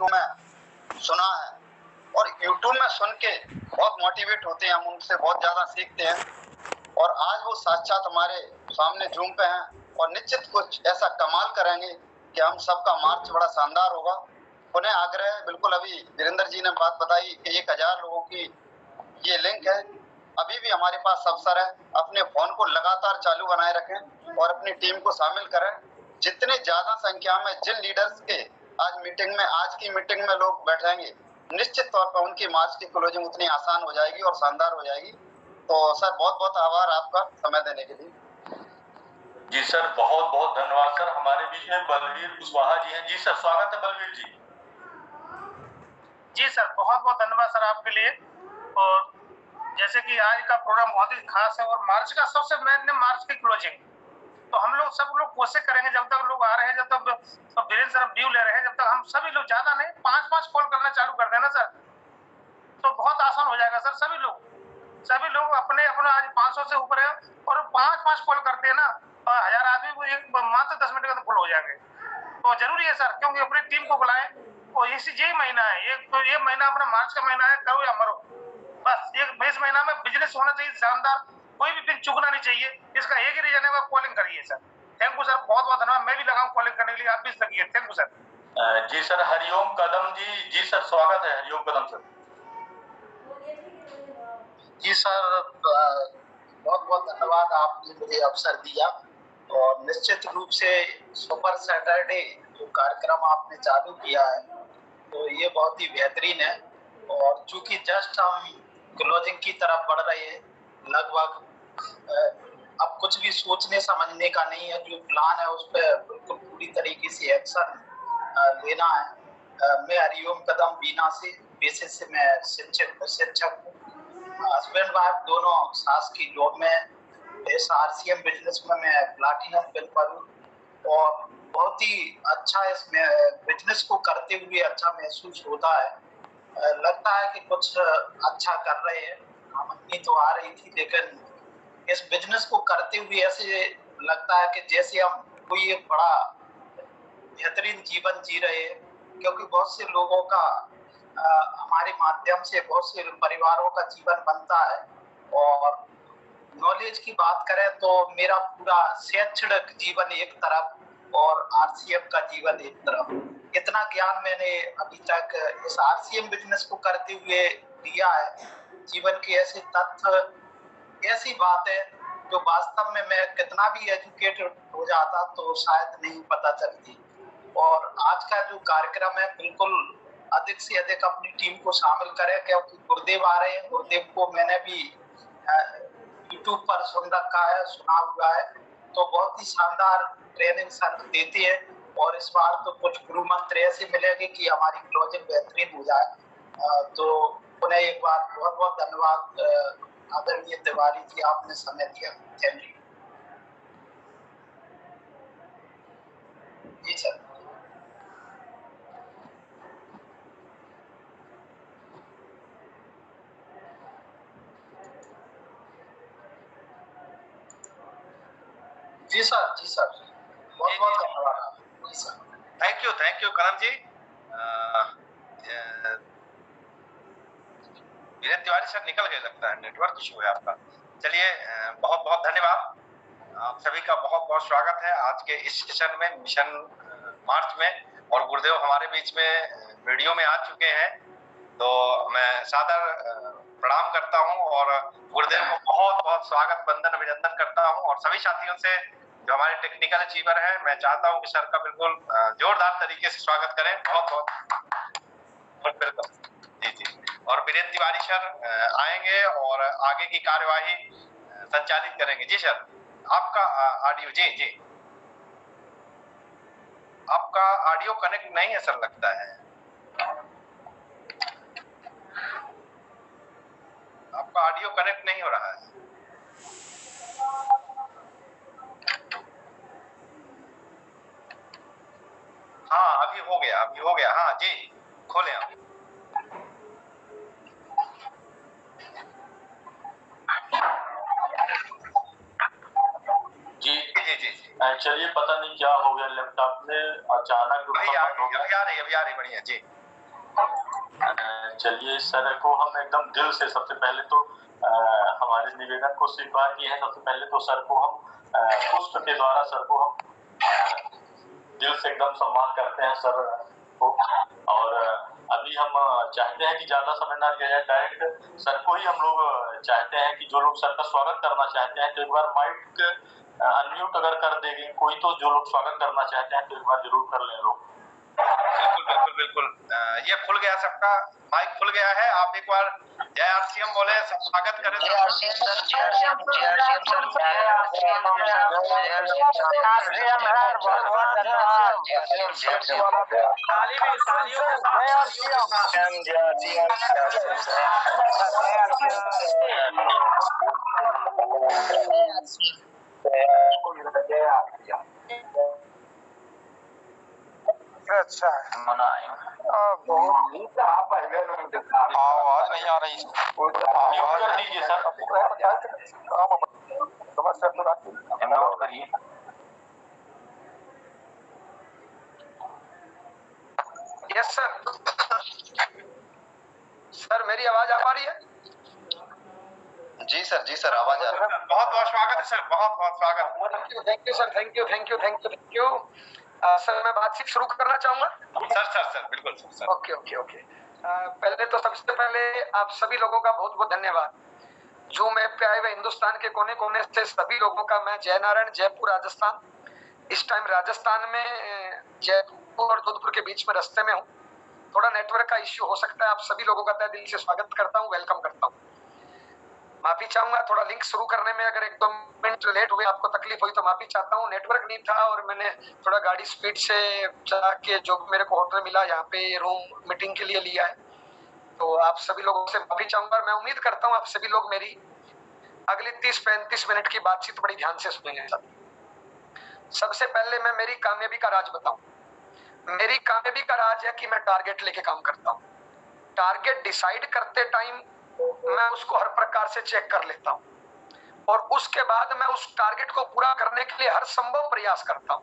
YouTube में सुना है और यूट्यूब में सुन के बहुत मोटिवेट होते हैं, हम उनसे बहुत ज़्यादा सीखते हैं और आज वो साक्षात हमारे सामने जूम पे हैं और निश्चित कुछ ऐसा कमाल करेंगे कि हम सबका मार्च बड़ा शानदार होगा। उन्हें आग्रह है, बिल्कुल अभी वीरेंद्र जी ने बात बताई कि 1000 लोगों की ये लिंक है, अभी भी हमारे पास अवसर है, अपने फोन को लगातार चालू बनाए रखें और अपनी टीम को शामिल करें। जितने ज्यादा संख्या में जिन लीडर्स के आज की मीटिंग में लोग बैठेंगे, निश्चित तौर पर उनकी मार्च की क्लोजिंग उतनी आसान हो जाएगी और शानदार हो जाएगी। तो सर बहुत बहुत आभार आपका समय देने के लिए। जी सर, बहुत बहुत धन्यवाद सर। हमारे बीच में बलवीर कुशवाहा जी हैं। जी सर, स्वागत है बलवीर जी। जी सर, बहुत बहुत धन्यवाद सर आपके लिए। और जैसे कि आज का प्रोग्राम बहुत ही खास है और मार्च का सबसे मेन है मार्च की क्लोजिंग। तो हम लोग सब लोग कोशिश करेंगे, जब तक लोग आ रहे हैं, जब तक वीरेंद्र सर ड्यू ले रहे हैं, जब तक हम सभी लोग ज्यादा नहीं 5-5 कॉल करना चालू कर देना सर, तो बहुत आसान हो जाएगा सर। सभी लोग अपने आज 500 से ऊपर है और 5-5 कॉल करते हैं ना, 1000 आदमी को मात्र 10 मिनट में फुल हो जाएंगे। तो जरूरी है सर, क्योंकि अपनी टीम को बुलाएं और यही महीना है, ये महीना अपना मार्च का महीना है, करो या मरो, बस इस महीना में बिजनेस होना चाहिए शानदार, कोई भी दिन चूकना नहीं चाहिए। इसका एक ही रीजन है, कॉलिंग करिए सर। थैंक यू सर, बहुत बहुत धन्यवाद। मैं भी लगाऊं कॉलिंग करने के लिए, आप भी लगिए। Thank you sir. जी सर, हरिओम कदम जी। जी सर, स्वागत है हरिओम कदम सर। जी सर, बहुत बहुत धन्यवाद, आपने मुझे अवसर दिया और निश्चित रूप से सुपर सैटरडे जो कार्यक्रम आपने चालू किया है तो ये बहुत ही बेहतरीन है। और चूंकि जस्ट हम क्लोजिंग की तरफ बढ़ रहे हैं, लगभग अब कुछ भी सोचने समझने का नहीं है, जो प्लान है उस पर बिल्कुल पूरी तरीके से एक्शन लेना है। मैं हरिओम कदम बीना से पेशे से मैं शिक्षक हूँ। हस्बैंड वाइफ दोनों सास की जॉब में, इस RCM बिजनेस में मैं प्लाटिनम बिल पर हूँ और बहुत ही अच्छा इसमें बिजनेस को करते हुए अच्छा महसूस होता है। लगता है कि कुछ अच्छा कर रहे हैं। आमदनी तो आ रही थी, लेकिन इस बिजनेस को करते हुए ऐसे लगता है कि जैसे हम कोई एक बड़ा बेहतरीन जीवन जी रहे हैं, क्योंकि बहुत से लोगों का हमारे माध्यम से बहुत से परिवारों का जीवन बनता है। और नॉलेज की बात करें तो मेरा पूरा शैक्षणिक जीवन एक तरफ और RCM का जीवन एक तरफ। इतना ज्ञान मैंने अभी तक इस RCM बिजनेस को करते हुए लिया है। जीवन के ऐसे तथ्य, ऐसी बातें जो वास्तव में मैं कितना भी एजुकेटेड हो जाता तो शायद नहीं पता चलती। और आज का जो कार्यक्रम है, बिल्कुल अधिक से अधिक अपनी टीम को शामिल करें, क्योंकि गुरुदेव आ रहे हैं। गुरुदेव को मैंने भी यूट्यूब पर सुन रखा है, सुना हुआ है, तो बहुत ही शानदार ट्रेनिंग सर देते हैं। और इस बार तो कुछ गुरु मंत्र ऐसे मिलेंगे कि हमारी क्लोजिंग बेहतरीन हो जाए। तो उन्हें एक बार बहुत बहुत धन्यवाद आदरणीय तिवारी जी, आपने समय दिया। Thank you. जी सर। जी सर, बहुत बहुत धन्यवाद। जी sir, thank you Kadam ji. Virendra Tiwari sir निकल गए, लगता है नेटवर्क इशू है आपका। चलिए, बहुत बहुत धन्यवाद। आप सभी का बहुत बहुत स्वागत है आज के इस सेशन में, मिशन मार्च में। और गुरुदेव हमारे बीच में वीडियो में आ चुके हैं, तो मैं सादर प्रणाम करता हूं और गुरुदेव को बहुत बहुत स्वागत, वंदन, अभिनंदन करता हूं। और सभी साथियों से जो हमारे टेक्निकल अचीवर हैं, मैं चाहता हूं कि सर का बिल्कुल जोरदार तरीके से स्वागत करें। बहुत बहुत वेलकम। जी। और वीरेंद्र तिवारी सर आएंगे और आगे की कार्यवाही संचालित करेंगे। जी सर, आपका ऑडियो, जी आपका ऑडियो कनेक्ट नहीं है सर, लगता है आपका ऑडियो कनेक्ट नहीं हो रहा है। हाँ, अभी हो गया। हाँ जी, खोलें आप। जी एक्चुअली पता नहीं क्या हो गया लैपटॉप में, अचानक अभी आ रही बढ़िया जी। चलिए सर को हम एकदम दिल से सबसे पहले तो हमारे निवेदन को स्वीकार किए हैं। सबसे पहले तो सर को हम पुष्प के द्वारा सर को हम दिल से एकदम सम्मान करते हैं सर को। और अभी हम चाहते हैं कि ज्यादा समय ना लिया जाए, डायरेक्ट सर को ही हम लोग चाहते हैं कि जो लोग सर का स्वागत करना चाहते हैं तो एक बार माइक अनम्यूट अगर कर देंगे कोई, तो जो लोग स्वागत करना चाहते हैं तो एक बार जरूर कर लें लोग। बिल्कुल बिल्कुल बिल्कुल, ये खुल गया, सबका माइक खुल गया है। आप एक बार जय आरसीएम बोले, सब स्वागत करें। जय आरसीएम सर, जय आरसीएम सर, जय आरसीएम सर, जय आरसीएम सर, जय आरसीएम हर बहुत धन्यवाद। जय आरसीएम, जय आरसीएम, ताली में तालियों के साथ जय आरसीएम, जय आरसीएम, जय आरसीएम। अच्छा मनाएं। आवाज नहीं आ रही, म्यूट कर दीजिए सर। म्यूट करिए। Yes sir. सर मेरी आवाज आ पा रही है? जी सर आवाज आ रही है। बहुत बहुत स्वागत है सर, बहुत बहुत स्वागत। Thank you sir, thank you thank you thank you thank you. Sir मैं बातचीत शुरू करना चाहूंगा। सर बिल्कुल सर। Okay okay okay. पहले तो सबसे पहले आप सभी लोगों का बहुत बहुत धन्यवाद। जूम ऐप पे आए हुए हिंदुस्तान के कोने कोने से सभी लोगों का मैं जय नारायण, जयपुर राजस्थान। इस टाइम राजस्थान में जयपुर और जोधपुर के बीच में रास्ते में हूँ। थोड़ा नेटवर्क का इश्यू हो सकता है। आप सभी लोगों का तहे दिल से स्वागत करता हूँ, वेलकम करता हूँ। माफी चाहूंगा थोड़ा लिंक शुरू करने में अगर 1-2 मिनट लेट हुए, आपको तकलीफ हुई तो माफी चाहता हूँ। नेटवर्क नहीं था और मैंने थोड़ा गाड़ी स्पीड से चला के जो मेरे को होटल मिला यहाँ पे रूम मीटिंग के लिए लिया है, तो आप सभी लोगों से माफी चाहूंगा। मैं उम्मीद करता हूँ आप सभी लोग मेरी अगली 30-35 मिनट की बातचीत बड़ी ध्यान से सुनेंगे। सबसे पहले मैं मेरी कामयाबी का राज बताऊं। मेरी कामयाबी का राज है कि मैं टारगेट लेके काम करता हूं। टारगेट डिसाइड करते टाइम मैं उसको हर प्रकार से चेक कर लेता हूं और उसके बाद मैं उस टारगेट को पूरा करने के लिए हर संभव प्रयास करता हूं।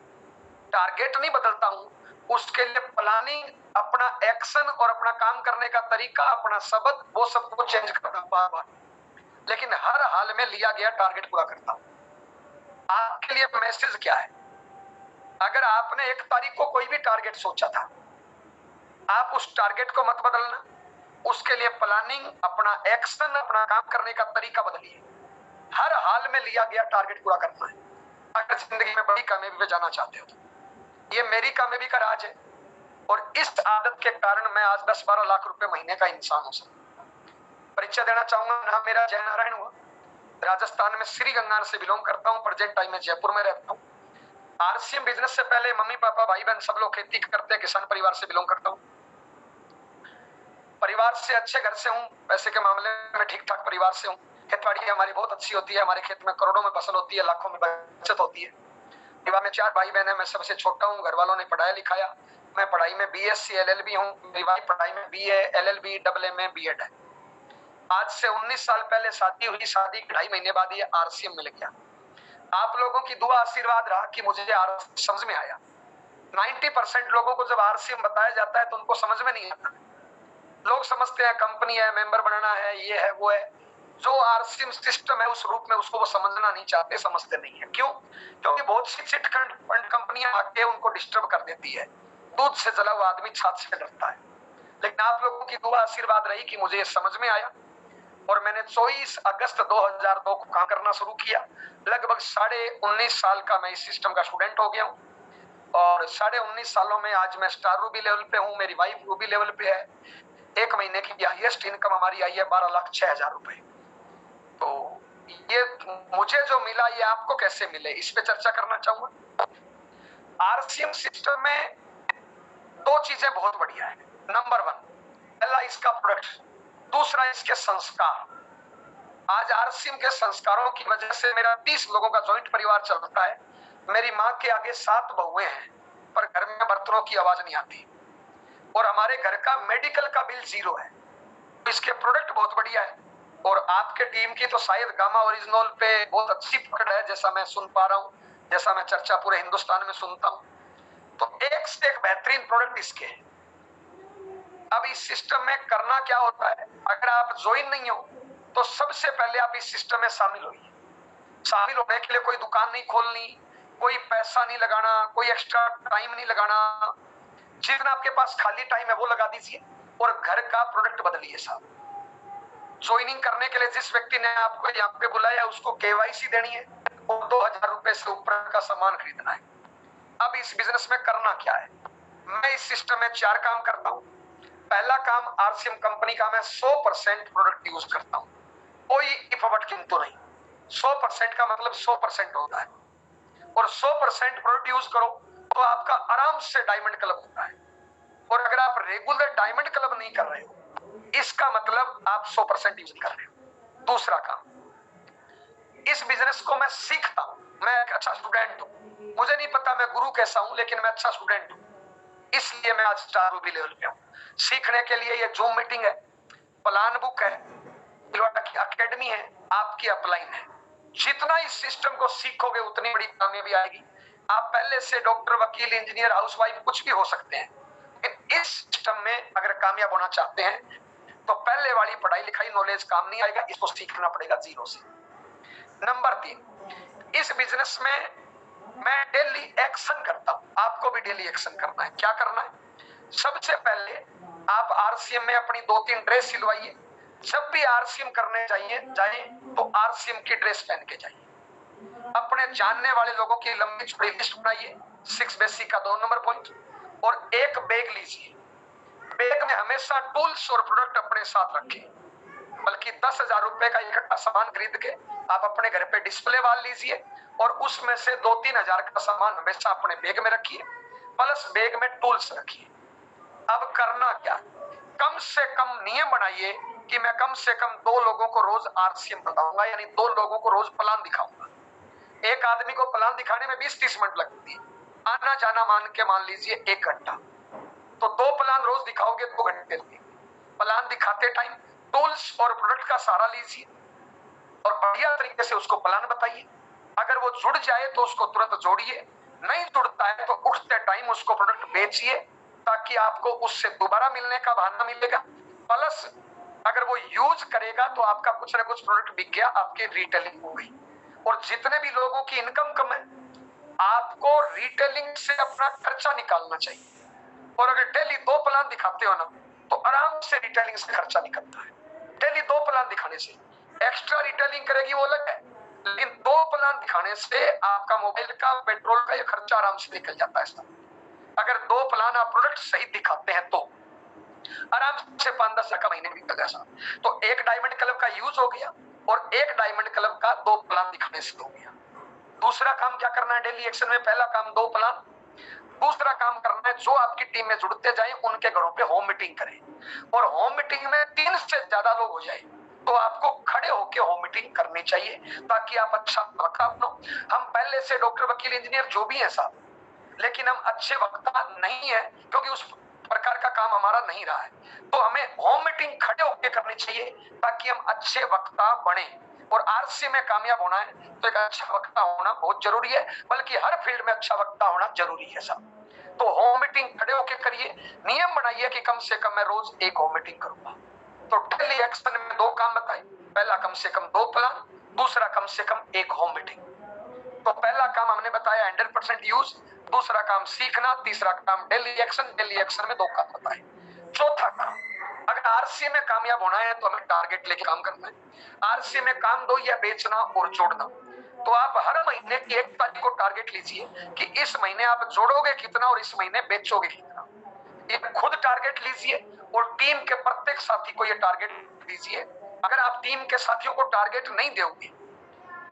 टारगेट नहीं बदलता हूं, उसके लिए प्लानिंग, अपना एक्शन और अपना काम करने का तरीका, अपना शब्द, वो सब कुछ चेंज करता हूं बार बार, लेकिन हर हाल में लिया गया टारगेट पूरा करता हूं। आपके लिए मैसेज क्या है? अगर आपने 1 तारीख को कोई भी टारगेट सोचा था, आप उस टारगेट को मत बदलना, उसके लिए प्लानिंग, अपना एक्शन, अपना काम करने का तरीका बदलिए। हर हाल में लिया गया टारगेट पूरा करना है अगर जिंदगी में बड़ी कामयाबी पे जाना चाहते हो तो। ये मेरी कामयाबी का राज है और इस आदत के कारण मैं आज 10-12 लाख रुपए महीने का इंसान हूं। परिचय देना चाहूंगा, नाम मेरा जय नारायण हुआ। राजस्थान में श्री गंगान से बिलोंग करता हूँ। प्रेजेंट टाइम में जयपुर में रहता हूँ। आरसीएम बिजनेस से पहले मम्मी पापा भाई बहन सब लोग खेती करते हैं। किसान परिवार से बिलोंग करता हूँ। परिवार से अच्छे घर से हूँ, पैसे के मामले में ठीक ठाक परिवार से हूँ। खेतबाड़ी हमारी बहुत अच्छी होती है। हमारे खेत में करोड़ों में फसल होती है, लाखों में बचत होती है। परिवार में 4 भाई बहन है, मैं सबसे छोटा हूँ। घर वालों ने पढ़ाया लिखाया। मैं पढ़ाई में BSc LLB हूँ। मेरी वाइफ पढ़ाई में BA LLB AA B.Ed है। आज से 19 साल पहले शादी हुई। शादी के 2.5 महीने बाद ये आरसीएम मिल गया। आप लोगों की दुआ आशीर्वाद रहा कि मुझे समझ में आया। 90% लोगों को जब आरसीएम बताया जाता है तो उनको समझ में नहीं आता। लोग समझते हैं कंपनी है, मेंबर बनना है, ये है वो है। जो आरसीएम सिस्टम है उस रूप में उसको वो समझना नहीं चाहते, समझते नहीं है। क्यों? क्योंकि बहुत सी चिट फंड कंपनियां आके उनको डिस्टर्ब कर देती है। दूध से जला हुआ आदमी छाछ से डरता है। लेकिन आप लोगों की दुआ आशीर्वाद रही कि मुझे समझ में आया और मैंने 24 अगस्त 2002 को काम करना शुरू किया। लगभग 19.5 साल का मैं इस सिस्टम का स्टूडेंट हो गया हूँ और 19.5 सालों में आज मैं स्टार रूबी लेवल पे हूँ। मेरी वाइफ रूबी लेवल पे है। 1 महीने की हाईएस्ट इनकम हमारी आई है 12,06,000 रुपए। तो ये मुझे जो मिला ये आपको कैसे मिले, इस पे चर्चा करना चाहूंगा। आरसीएम सिस्टम में 2 चीजें बहुत बढ़िया है। नंबर 1, पहला इसका प्रोडक्ट, दूसरा इसके संस्कार। आज आरसीएम के संस्कारों की वजह से मेरा 30 लोगों का जॉइंट परिवार चलता है। मेरी माँ के आगे 7 बहुएं हैं पर घर में बर्तनों की आवाज नहीं आती और हमारे घर का मेडिकल का बिल 0 है। इसके प्रोडक्ट बहुत बढ़िया है और आपके टीम की तो शायद गामा ओरिजिनल पे बहुत अच्छी पकड़ है, जैसा मैं सुन पा रहा हूँ, जैसा मैं चर्चा पूरे हिंदुस्तान में सुनता हूँ। तो एक से एक बेहतरीन प्रोडक्ट इसके। अब इस सिस्टम में करना क्या होता है, अगर आप ज्वाइन नहीं हो तो सबसे पहले आप इस सिस्टम में शामिल होइए। शामिल होने के लिए कोई दुकान नहीं खोलनी, कोई पैसा नहीं लगाना, कोई एक्स्ट्रा टाइम नहीं लगाना, जितना आपके पास खाली टाइम है वो लगा दीजिए और घर का प्रोडक्ट बदलिए साहब। ज्वाइनिंग करने के लिए जिस व्यक्ति ने आपको यहाँ पे बुलाया उसको केवाईसी देनी है और 2000 रुपए से ऊपर का सामान खरीदना है। अब इस बिजनेस में करना क्या है, मैं इस सिस्टम में 4 काम करता हूँ। पहला काम आरसीएम कंपनी का, मैं 100% प्रोडक्ट यूज करता हूँ, कोई इफ बट किंतु नहीं। 100% का मतलब 100% होता है और 100% प्रोडक्ट यूज करो तो आपका आराम से डायमंड क्लब होता है। और अगर आप रेगुलर डायमंड क्लब नहीं कर रहे हो इसका मतलब आप 100% यूज कर रहे हो। दूसरा काम, इस बिजनेस को मैं सीखता हूं, मैं एक अच्छा स्टूडेंट हूं, मुझे नहीं पता मैं गुरु कैसा हूं लेकिन मैं अच्छा स्टूडेंट हूं, इसलिए मैं आज 4 रूबी लेवल पे हूं। सीखने के लिए ये जूम मीटिंग है, प्लान बुक है, अकेडमी है, आपकी अपलाइन है। जितना इस सिस्टम को सीखोगे उतनी बड़ी कामयाबी आएगी। आप पहले से डॉक्टर, वकील, इंजीनियर, हाउसवाइफ कुछ भी हो सकते हैं, लेकिन इस सिस्टम में अगर कामयाब होना चाहते हैं तो पहले वाली पढ़ाई लिखाई नॉलेज काम नहीं आएगा, इसको सीखना पड़ेगा जीरो से। नंबर 3, इस बिजनेस में मैं डेली एक्शन करता हूं, आपको भी डेली एक्शन करना है। क्या करना है, सबसे पहले आप आरसीएम में अपनी 2-3 ड्रेस सिलवाइए। जब भी आरसीएम करने जाए तो आरसीएम की ड्रेस पहन के जाइए। अपने जानने वाले लोगों की लंबी चौड़ी लिस्ट बनाइए, 6 बेसिक का 2 नंबर पॉइंट, और एक बैग लीजिए। बैग में हमेशा टूल्स और प्रोडक्ट अपने साथ रखिए, बल्कि 10,000 रुपए का इकट्ठा सामान खरीद के आप अपने घर पे डिस्प्ले वाल लीजिए और उसमें से 2-3 हजार का सामान हमेशा अपने बैग में रखिए, प्लस बैग में टूल्स रखिए। अब करना क्या, कम से कम नियम बनाइए कि मैं कम से कम 2 लोगों को रोज आरसीएम बताऊंगा, यानी 2 लोगों को रोज प्लान दिखाऊंगा। एक आदमी को प्लान दिखाने में 20-30 मिनट लगती है, आना जाना मान लीजिए 1 घंटा, तो 2 प्लान रोज दिखाओगे 2 घंटे लगेंगे। प्लान दिखाते टाइम टूल्स और प्रोडक्ट का सहारा लीजिए और बढ़िया तरीके से उसको प्लान बताइए। अगर वो जुड़ जाए तो उसको तुरंत जोड़िए, नहीं जुड़ता है तो उठते टाइम उसको प्रोडक्ट बेचिए ताकि आपको उससे दोबारा मिलने का बहाना मिलेगा। प्लस अगर वो यूज करेगा तो आपका कुछ ना कुछ प्रोडक्ट बिक गया, आपकी रिटेलिंग हो गई। और जितने भी लोगों की इनकम कम है, आपको रिटेलिंग से अपना खर्चा निकालना चाहिए। और अगर डेली 2 प्लान दिखाते हो ना तो आराम से रिटेलिंग से खर्चा निकलता है। डेली 2 प्लान दिखाने से, एक्स्ट्रा रिटेलिंग करेगी वो अलग है, लेकिन 2 प्लान दिखाने से आपका मोबाइल का, पेट्रोल का ये खर्चा आराम से निकल जाता है। अगर 2 प्लान आप प्रोडक्ट सही दिखाते हैं तो आराम से 5-10 का महीने निकल जाता। तो एक डायमंड क्लब का यूज हो गया और एक डायमंड क्लब का 2 प्लान दिखाने से हो गया। दूसरा काम क्या करना है डेली एक्शन में, पहला काम 2 प्लान, दूसरा काम करना है जो आपकी टीम में जुड़ते जाए उनके घरों पे होम मीटिंग करें और होम मीटिंग में 3 से ज्यादा लोग हो जाए तो आपको खड़े होकर होम मीटिंग करनी चाहिए ताकि आप अच्छा वक्ता अपनो। हम पहले से डॉक्टर, वकील, इंजीनियर जो भी है साहब, लेकिन हम अच्छे वक्ता नहीं है क्योंकि उस प्रकार का काम हमारा नहीं रहा है। तो हमें होम मीटिंग खड़े होकर करनी चाहिए ताकि हम अच्छे वक्ता बने। और आरसी में कामयाब होना है तो एक अच्छा वक्ता होना बहुत जरूरी है, बल्कि हर फील्ड में अच्छा वक्ता होना जरूरी है साहब। तो होम मीटिंग खड़े होकर करिए, नियम बनाइए कि कम से कम मैं रोज 1 होम मीटिंग करूंगा। तो डेली एक्शन में 2 काम बताए, पहला कम से कम 2 प्लान, दूसरा कम से कम 1 होम मीटिंग। तो पहला काम हमने बताया 100% यूज, दूसरा काम सीखना, तीसरा काम डेली एक्शन। डेली एक्शन में 2 काम बताए। चौथा काम, अगर आरसी में कामयाब होना है तो हमें टारगेट लेके काम करना है। आरसी में काम 2 या बेचना और जोड़ना। तो आप हर महीने की 1 तारीख को टारगेट लीजिए कि इस महीने आप जोड़ोगे कितना और इस महीने बेचोगे कितना। ये खुद टारगेट लीजिए और टीम के प्रत्येक साथी को ये टारगेट दीजिए। अगर आप टीम के साथियों को टारगेट नहीं दोगे,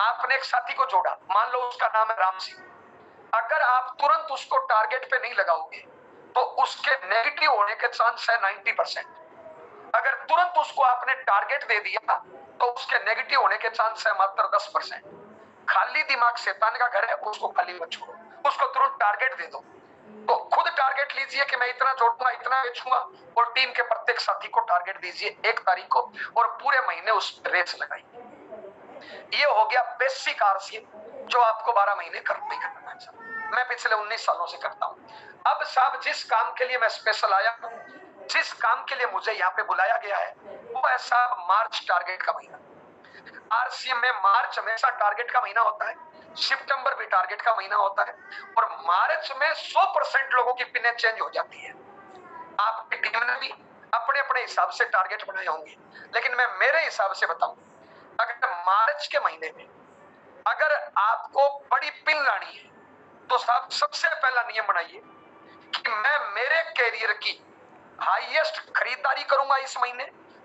आपने एक साथी को जोड़ा, मान लो उसका नाम है राम सिंह, अगर आप तुरंत उसको टारगेट पे नहीं लगाओगे तो उसके नेगेटिव होने के चांस है 90%। अगर तुरंत उसको आपने टारगेट दे दिया तो उसके नेगेटिव होने के चांस है मात्र 10%। खाली दिमाग शैतान का घर है, उसको खाली मत छोड़ो, उसको तुरंत टारगेट दे दो। तो खुद टारगेट लीजिए कि मैं इतना जोड़ूंगा, इतना बेचूंगा, और टीम के प्रत्येक साथी को टारगेट दीजिए 1 तारीख को और पूरे महीने उस रेस लगाइए। ये हो गया बेसिक आरसी जो आपको 12 महीने करना ही करना है। मैं पिछले 19 सालों से करता हूं। अब साहब जिस काम के लिए मैं स्पेशल आया, जिस काम के लिए मुझे यहाँ पे बुलाया गया है वो है साहब मार्च टारगेट का महीना। आरसीएम में मार्च हमेशा टारगेट का महीना होता है, सितंबर भी टारगेट का महीना होता है, और मार्च में 100% लोगों की पिनें चेंज हो जाती है। आपकी टीम ने भी अपने अपने हिसाब से टारगेट बनाए होंगे, लेकिन मैं मेरे हिसाब से बताऊं, अगर मार्च के महीने में अगर आपको बड़ी पिन लानी है तो साहब सबसे पहला नियम बनाइए कि मैं मेरे कैरियर की हाईएस्ट खरीदारी करूंगा इस महीने,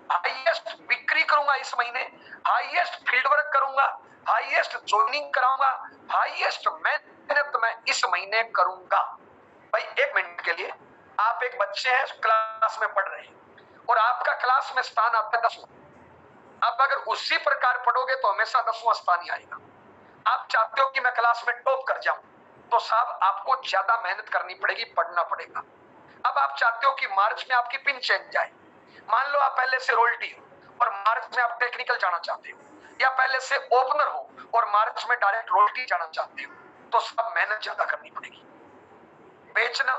हाईएस्ट बिक्री करूंगा इस महीने, हाईएस्ट फील्ड वर्क करूंगा, हाईएस्ट ज्वाइनिंग कराऊंगा, हाईएस्ट मेहनत मैं इस महीने करूंगा। भाई एक मिनट के लिए, आप एक बच्चे हैं, क्लास में पढ़ रहे हैं और आपका क्लास में स्थान आता है 10वां। आप अगर उसी प्रकार पढ़ोगे तो हमेशा 10वां स्थान ही आएगा। आप चाहते हो कि मैं क्लास में टॉप कर जाऊं तो साहब आपको ज्यादा मेहनत करनी पड़ेगी, पढ़ना पड़ेगा। अब आप चाहते हो कि मार्च में आपकी पिन चेंज जाए, मान लो आप पहले से रोल्टी हो और मार्च में आप टेक्निकल जाना चाहते हो, या पहले से ओपनर हो और मार्च में डायरेक्ट रोल्टी जाना चाहते हो, तो सब मेहनत ज्यादा करनी पड़ेगी। बेचना,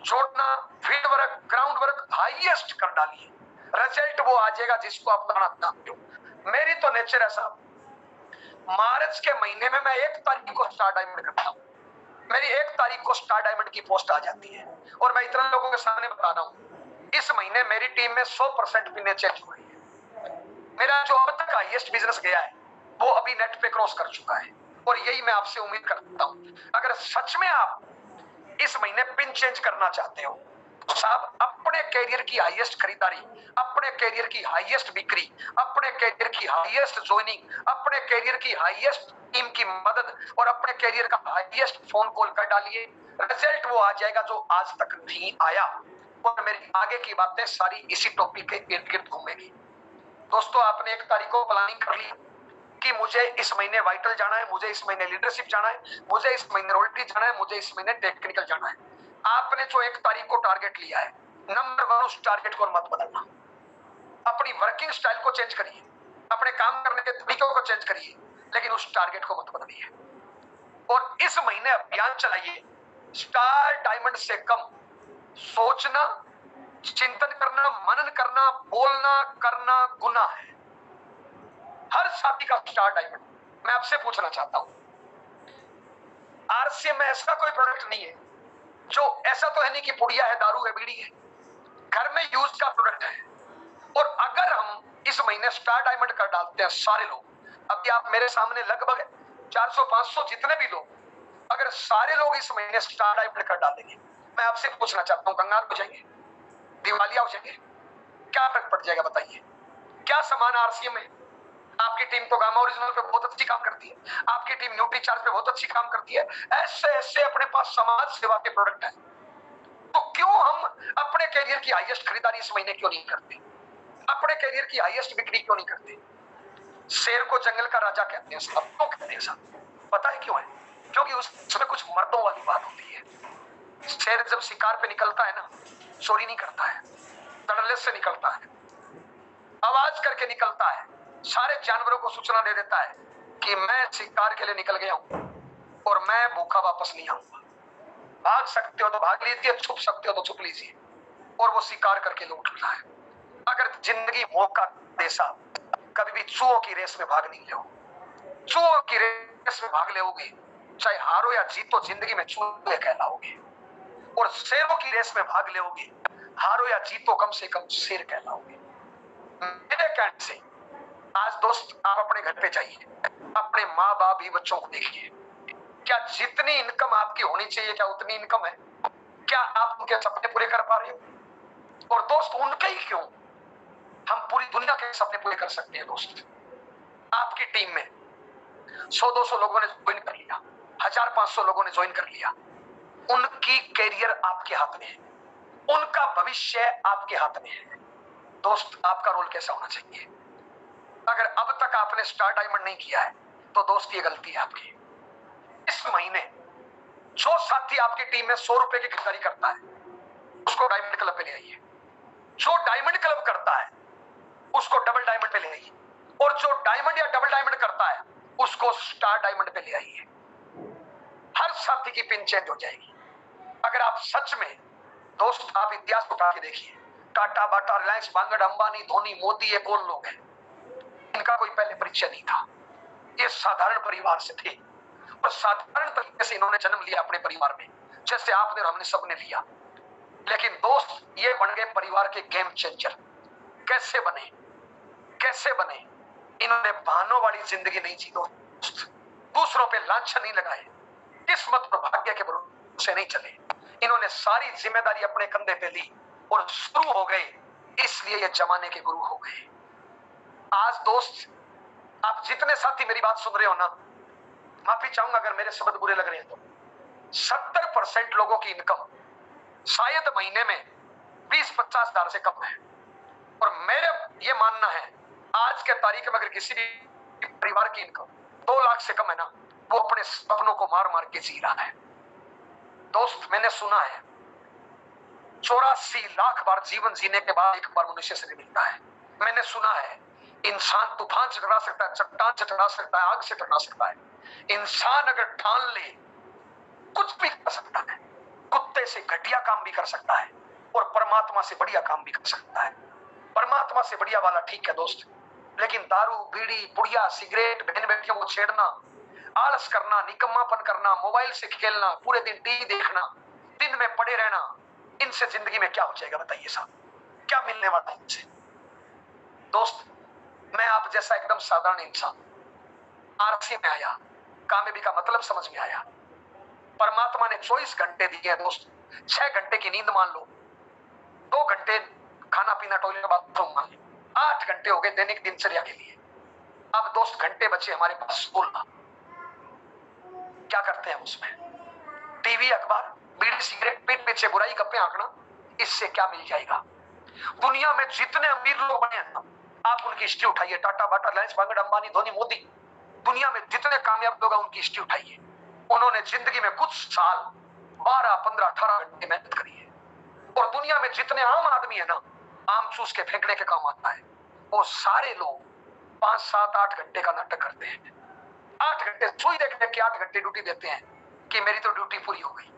जोड़ना, field work, ground work highest कर डालिए, रिजल्ट वो आ जाएगा जिसको आप लाना चाहते हो। मेरी तो नेचर है साहब, मार्च के महीने में मैं 1 तारीख को स्टार डायमंड करता हूं, मेरी 1 तारीख को स्टार डायमंड की पोस्ट आ जाती है, और मैं इतने लोगों के सामने बता रहा हूं इस महीने मेरी टीम में 100% पिनें चेंज हो रही है। मेरा जो अब तक हाईएस्ट बिजनेस गया है वो अभी नेट पे क्रॉस कर चुका है, और यही मैं आपसे उम्मीद करता हूं। अगर सच में आप इस महीने पिन चेंज करना चाहते हो तो साहब अपने कैरियर की हाईएस्ट खरीदारी, अपने कैरियर की हाईएस्ट बिक्री, अपने कैरियर की हाईएस्ट ज्वाइनिंग, अपने कैरियर की हाईएस्ट टीम की मदद और अपने कैरियर का हाईएस्ट फोन कॉल कर डालिए, रिजल्ट वो आ जाएगा जो आज तक नहीं आया। और मेरी आगे की बातें सारी इसी टॉपिक के इर्द गिर्द घूमेगी। दोस्तों, आपने 1 तारीख को प्लानिंग कर ली कि मुझे इस महीने वाइटल जाना है, मुझे इस महीने लीडरशिप जाना है, मुझे इस महीने रोल्टी जाना है, मुझे इस महीने टेक्निकल जाना है। आपने जो 1 तारीख को टारगेट लिया है, नंबर 1 उस टारगेट को मत बदलना। अपनी वर्किंग स्टाइल को चेंज करिए, अपने काम करने के तरीकों को चेंज करिए, लेकिन उस टारगेट को मत बदलिए। और इस महीने अभियान चलाइए, स्टार डायमंड से कम सोचना, चिंतन करना, मनन करना, बोलना, करना गुनाह है। हर साथी का स्टार डायमंड। मैं आपसे पूछना चाहता हूं, आरसीएम में ऐसा कोई प्रोडक्ट नहीं है जो, ऐसा तो है नहीं कि पुड़िया है, दारू है, बीड़ी है, घर में यूज का प्रोडक्ट है। और अगर हम इस महीने स्टार डायमंड कर डालते हैं सारे लोग, अभी आप मेरे सामने लगभग 400-500 जितने भी लोग, अगर सारे लोग इस महीने स्टार डायमंड कर डालेंगे, मैं आपसे पूछना चाहता हूं, कंगाल हो जाएंगे, दिवालिया हो जाएंगे, क्या फर्क पड़ जाएगा बताइए? क्या समान आरसीएम है? आपकी टीम तो गामा ओरिजिनल पे बहुत अच्छी काम करती है, आपकी टीम न्यूट्री चार्ज पे बहुत अच्छी काम करती है, ऐसे ऐसे अपने पास समाज सेवा के प्रोडक्ट है। तो क्यों हम अपने कैरियर की हाईएस्ट खरीदारी इस महीने क्यों नहीं करते? अपने कैरियर की हाईएस्ट बिक्री क्यों नहीं करते? शेर को जंगल का राजा कहते हैं साहब, क्यों कहते हैं साहब? पता है क्यों है? क्योंकि उसमें कुछ मर्दों वाली बात होती है। शेर जब शिकार पे निकलता है ना, चोरी नहीं करता है, धड़ल्ले से निकलता है, आवाज करके निकलता है, सारे जानवरों को सूचना दे देता है कि मैं शिकार के लिए निकल गया हूं और मैं भूखा वापस नहीं आऊंगा। भाग सकते हो तो भाग लीजिए, छुप सकते हो तो छुप लीजिए, और वो शिकार करके लौट रहा है। अगर जिंदगी मौका दे साहब, कभी भी चूहों की रेस में भाग नहीं लो। चूहों की रेस में भाग लोगे, चाहे हारो या जीतो, जिंदगी में चूहे कहलाओगे। और शेरों की रेस में भाग लोगे, हारो या जीतो, कम से कम शेर कहलाओगे। मेरे कहने से आज दोस्त, आप अपने घर पे जाइए, अपने माँ बाप भी बच्चों को देखिए, क्या जितनी इनकम आपकी होनी चाहिए क्या उतनी इनकम है? क्या आप उनके सपने पूरे कर पा रहे हो? और दोस्त, उनके ही क्यों, हम पूरी दुनिया के सपने पूरे कर सकते हैं। दोस्त, आपकी टीम में 100-200 लोगों ने ज्वाइन कर लिया, 1000-500 लोगों ने ज्वाइन कर लिया, उनकी कैरियर आपके हाथ में है, उनका भविष्य आपके हाथ में है। दोस्त, आपका रोल कैसा होना चाहिए? अगर अब तक आपने स्टार डायमंड नहीं किया है तो दोस्त ये गलती है आपकी। इस महीने जो साथी आपकी टीम में 100 रुपए की खरीदारी करता है उसको डायमंड क्लब पे ले आइए, जो डायमंड क्लब करता है उसको डबल डायमंड पे ले आइए, और जो डायमंड या डबल डायमंड करता है उसको स्टार डायमंड पे ले आइए। हर साथी की पिन चेंज हो जाएगी। अगर आप सच में, दोस्त, आप इतिहास उठा के देखिए, टाटा, बाटा, रिलायंस, बांगड़, अंबानी, धोनी, मोदी, ये कौन लोग हैं? इनका कोई पहले परिचय नहीं था। ये साधारण परिवार से थे और साधारण तरीके से इन्होंने जन्म लिया अपने परिवार में, जैसे आपने और हमने सबने लिया। लेकिन दोस्त, ये बन गए परिवार के गेम चेंजर। कैसे बने? कैसे बने? इन्होंने बहानों वाली जिंदगी नहीं जी दोस्त, दूसरों पे लांछन नहीं लगाए, किस्मत और भाग्य के भरोसे नहीं चले। इन्होंने सारी जिम्मेदारी अपने कंधे पे ली और शुरू हो गए, इसलिए ये जमाने के गुरु हो गए। आज दोस्त, आप जितने साथी मेरी बात सुन रहे हो ना, माफी चाहूंगा अगर मेरे शब्द बुरे लग रहे हैं तो, 70% लोगों की इनकम शायद महीने में 20-50 हजार से कम है। और मेरे ये मानना है, आज के तारीख में अगर किसी भी परिवार की इनकम 2 लाख से कम है ना, वो अपने सपनों को मार मार के जी रहा है। दोस्त, मैंने सुना है 84 लाख बार जीवन जीने के बाद एक बार मनुष्य से मिलता है। मैंने सुना है इंसान तूफान से टकरा सकता है, चट्टान से टकरा सकता है, आग से टकरा सकता है। इंसान अगर ठान ले, कुछ भी कर सकता है। कुत्ते से घटिया काम भी कर सकता है और परमात्मा से बढ़िया काम भी कर सकता है। परमात्मा से बढ़िया वाला ठीक है दोस्त, लेकिन दारू, बीड़ी, पुड़िया, सिगरेट, बहन बेटियों को छेड़ना, आलस करना, निकम्मापन करना, मोबाइल से खेलना, पूरे दिन टीवी देखना, दिन में पड़े रहना, इनसे जिंदगी में क्या हो जाएगा बताइए साहब? क्या मिलने वाला है इनसे? दोस्त, मैं आप जैसा एकदम साधारण इंसान आरसी में आया, कामयाबी का मतलब समझ में आया। परमात्मा ने 24 घंटे दिए दोस्त, 6 घंटे की नींद मान लो, 2 घंटे खाना पीना, टॉयलेट, बाथरूम मान लो, 8 घंटे हो गए दैनिक दिनचर्या के लिए। अब दोस्त घंटे बचे हमारे पास बोलना, क्या करते हैं उसमें? टीवी, अखबार, बीड़ी, सिगरेट, पीठ पीछे बुराई, गप्पे आंकना, इससे क्या मिल जाएगा? दुनिया में जितने अमीर लोग बने हैं ना, आप उनकी हिस्ट्री उठाइए, टाटा, बाटा, रिलायंस, बांगड़, अंबानी, धोनी, मोदी, दुनिया में जितने कामयाब लोग हैं उनकी हिस्ट्री उठाइए। उन्होंने जिंदगी में कुछ साल 12, 15, 18 घंटे मेहनत करी है। और दुनिया में जितने आम आदमी है ना, आम चूस के फेंकने के काम आता है, वो सारे लोग 5, 7, 8 घंटे का नाटक करते हैं। 8 घंटे सुई देखने के 8 घंटे ड्यूटी देते हैं कि मेरी तो ड्यूटी पूरी हो गई।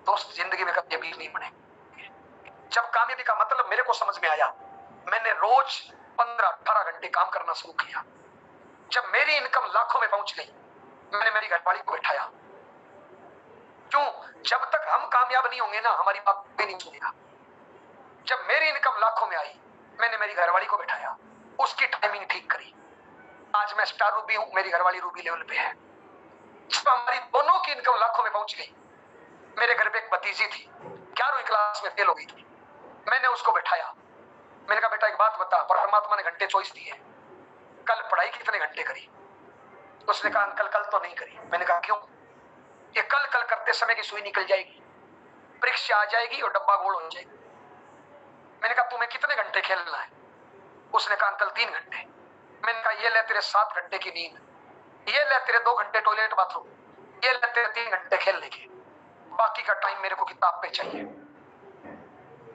दोस्त, जिंदगी में कभी अमीर नहीं बने। जब कामयाबी का मतलब मेरे को समझ में आया, मैंने रोज 15-18 घंटे काम करना शुरू किया। जब मेरी इनकम लाखों में पहुंच गई, मैंने मेरी घरवाली को बैठाया। क्यों? जब तक हम कामयाब नहीं होंगे ना, हमारी बात भी नहीं सुनेगा। जब मेरी इनकम लाखों में आई, मैंने मेरी घरवाली को बैठाया, उसकी टाइमिंग ठीक करी। आज मैं स्टार रूबी हूं, मेरी घरवाली रूबी लेवल पे है। जब हमारी दोनों की इनकम लाखों में पहुंच गई, मेरे घर पे एक भतीजी थी, 11वीं क्लास में फेल हो गई थी। मैंने उसको बैठाया, मैंने कहा बेटा एक बात बता, परमात्मा ने घंटे 24 दिए, कल पढ़ाई कितने घंटे करी? उसने कहा अंकल कल तो नहीं करी। मैंने कहा क्यों? ये कल कल करते समय की सुई निकल जाएगी, परीक्षा आ जाएगी और डब्बा गोल हो जाएगी। मैंने कहा तुम्हें कितने घंटे खेलना है? उसने कहा अंकल 3 घंटे। मैंने कहा ये ले तेरे 7 घंटे की नींद, ये ले तेरे 2 घंटे टॉयलेट बाथरूम, ये ले तेरे 3 घंटे खेलने के, बाकी का टाइम मेरे को किताब पे चाहिए।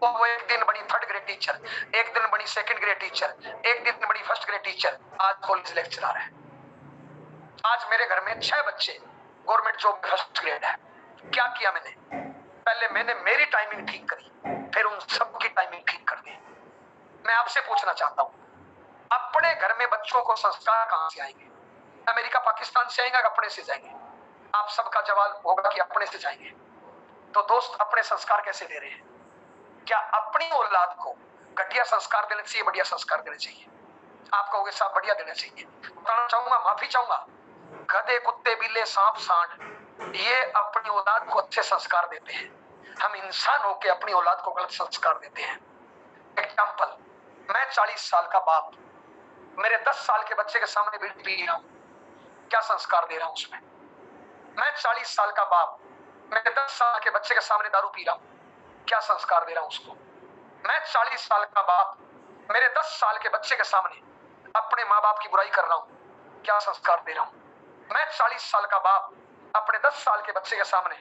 वो एक दिन बनी 3rd ग्रेड टीचर, एक दिन बनी 2nd ग्रेड टीचर, एक दिन बनी 1st ग्रेड टीचर, आज कॉलेज लेक्चरर है। आज मेरे घर में 6 बच्चे, गवर्नमेंट जॉब 1st ग्रेड है। क्या किया मैंने? पहले मैंने मेरी टाइमिंग ठीक करी, फिर उन सबकी टाइमिंग ठीक कर दी। मैं आपसे पूछना चाहता हूं, अपने घर में बच्चों को संस्कार कहां से आएंगे? अमेरिका, पाकिस्तान से आएंगे, अपने से जाएंगे? आप सबका जवाब होगा कि अपने से जाएंगे। तो दोस्त, अपने संस्कार कैसे दे रहे हैं? क्या अपनी औलाद को घटिया संस्कार देने चाहिए, बढ़िया संस्कार देने चाहिए? आप कहोगे साहब बढ़िया देना चाहिए। बताना चाहूंगा, माफी चाहूंगा, गधे, कुत्ते, बिल्ले, सांप, सांड, ये अपनी औलाद को अच्छे संस्कार देते हैं। हम इंसान होकर अपनी औलाद को गलत संस्कार देते हैं। एग्जाम्पल, मैं 40 साल का बाप, मेरे 10 साल के बच्चे के सामने बीड़ी पी रहा हूं, क्या संस्कार दे रहा हूं उसमें? मैं 40 साल का बाप, मेरे 10 साल के बच्चे के सामने दारू पी रहा हूं, क्या संस्कार दे रहा हूं उसको? मैं 40 साल का बाप, मेरे 10 साल के बच्चे के सामने अपने माँ बाप की बुराई कर रहा हूं, क्या संस्कार दे रहा हूं? मैं 40 साल का बाप, अपने 10 साल के बच्चे के सामने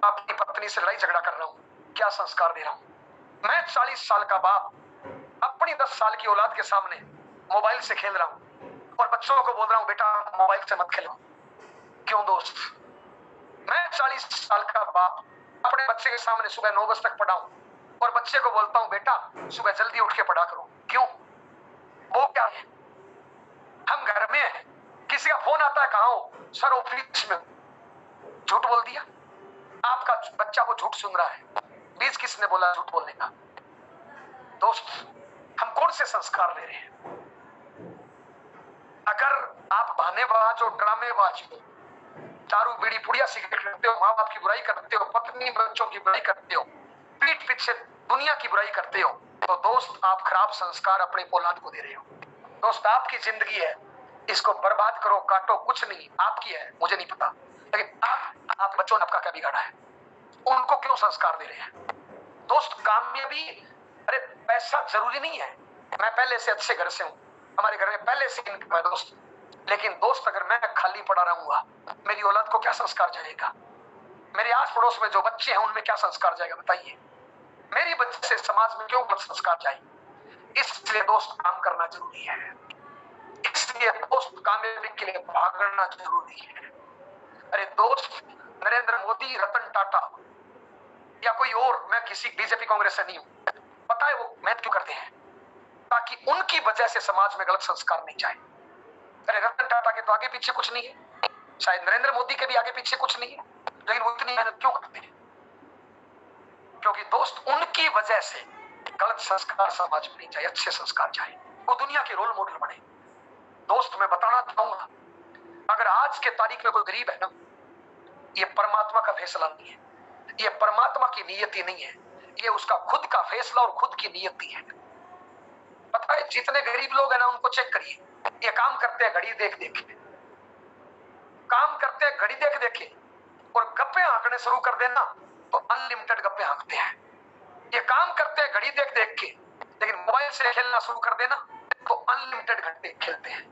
अपनी पत्नी से लड़ाई झगड़ा कर रहा हूं, क्या संस्कार दे रहा हूं? मैं 40 साल का बाप, अपनी 10 साल की औलाद के सामने मोबाइल से खेल रहा हूं और बच्चों को बोल रहा हूं बेटा मोबाइल से मत खेलो। क्यों दोस्त? मैं 40 साल का बाप, अपने बच्चे के सामने सुबह 9 बजे तक पढ़ाऊं और बच्चे को बोलता हूं बेटा सुबह जल्दी उठ के पढ़ा करो। क्यों? वो क्या है, हम घर में हैं, किसी का फोन आता है कहां हो? सर ऑफिस में। झूठ बोल दिया। आपका बच्चा वो झूठ सुन रहा है। बीज किसने बोला झूठ बोलने का? दोस्त, हम कौन से संस्कार ले रहे हैं? अगर आप बहानेबाज और ड्रामेबाज हो, दारू बीड़ी पुड़िया सिगरेट करते हो, माँ बाप की बुराई करते हो, पत्नी बच्चों की बुराई करते हो, पीठ पीछे दुनिया की बुराई करते हो, तो दोस्त आप खराब संस्कार अपने औलाद को दे रहे हो। दोस्त, आपकी जिंदगी है, इसको बर्बाद करो, काटो, कुछ नहीं, आपकी है, मुझे नहीं पता, लेकिन आप बच्चों ने आपका क्या बिगाड़ा है? उनको क्यों संस्कार दे रहे हैं? दोस्त, कामयाबी, अरे पैसा जरूरी नहीं है। मैं पहले से अच्छे घर से हूं, हमारे घर में पहले से इनकम है दोस्त, लेकिन दोस्त अगर मैं खाली पड़ा रहूंगा, मेरी औलाद को क्या संस्कार जाएगा? मेरे आस पड़ोस में जो बच्चे हैं उनमें क्या संस्कार जाएगा? बताइए। मेरी वजह से समाज में क्यों गलत संस्कार जाए? इसलिए दोस्त काम करना जरूरी है, इसलिए दोस्त कामयाबी के लिए भागना जरूरी है। अरे दोस्त, नरेंद्र मोदी, रतन टाटा या कोई और, मैं किसी बीजेपी कांग्रेस से नहीं हूं, पता है वो मेहनत क्यों करते हैं? ताकि उनकी वजह से समाज में गलत संस्कार नहीं जाए। अरे रतन टाटा के तो आगे पीछे कुछ नहीं है, शायद नरेंद्र मोदी के भी आगे पीछे कुछ नहीं है, लेकिन वो इतनी मेहनत क्यों करते हैं? क्योंकि दोस्त उनकी वजह से गलत संस्कार समाज में नहीं जाए, अच्छे संस्कार जाए, वो दुनिया के रोल मॉडल बने। दोस्त, मैं बताना चाहूंगा, अगर आज के तारीख में कोई गरीब है ना, ये परमात्मा का फैसला नहीं है, ये परमात्मा की नियति नहीं है, ये उसका खुद का फैसला और खुद की नियति है। पता है जितने गरीब लोग हैं ना, उनको चेक करिए, ये काम करते हैं घड़ी देख देख के, काम करते हैं घड़ी देख देख के, और गप्पे हाँकने शुरू कर देना तो अनलिमिटेड गप्पे हाँकते हैं। ये काम करते हैं घड़ी देख देख के, लेकिन मोबाइल से खेलना शुरू कर देना तो अनलिमिटेड घंटे खेलते हैं।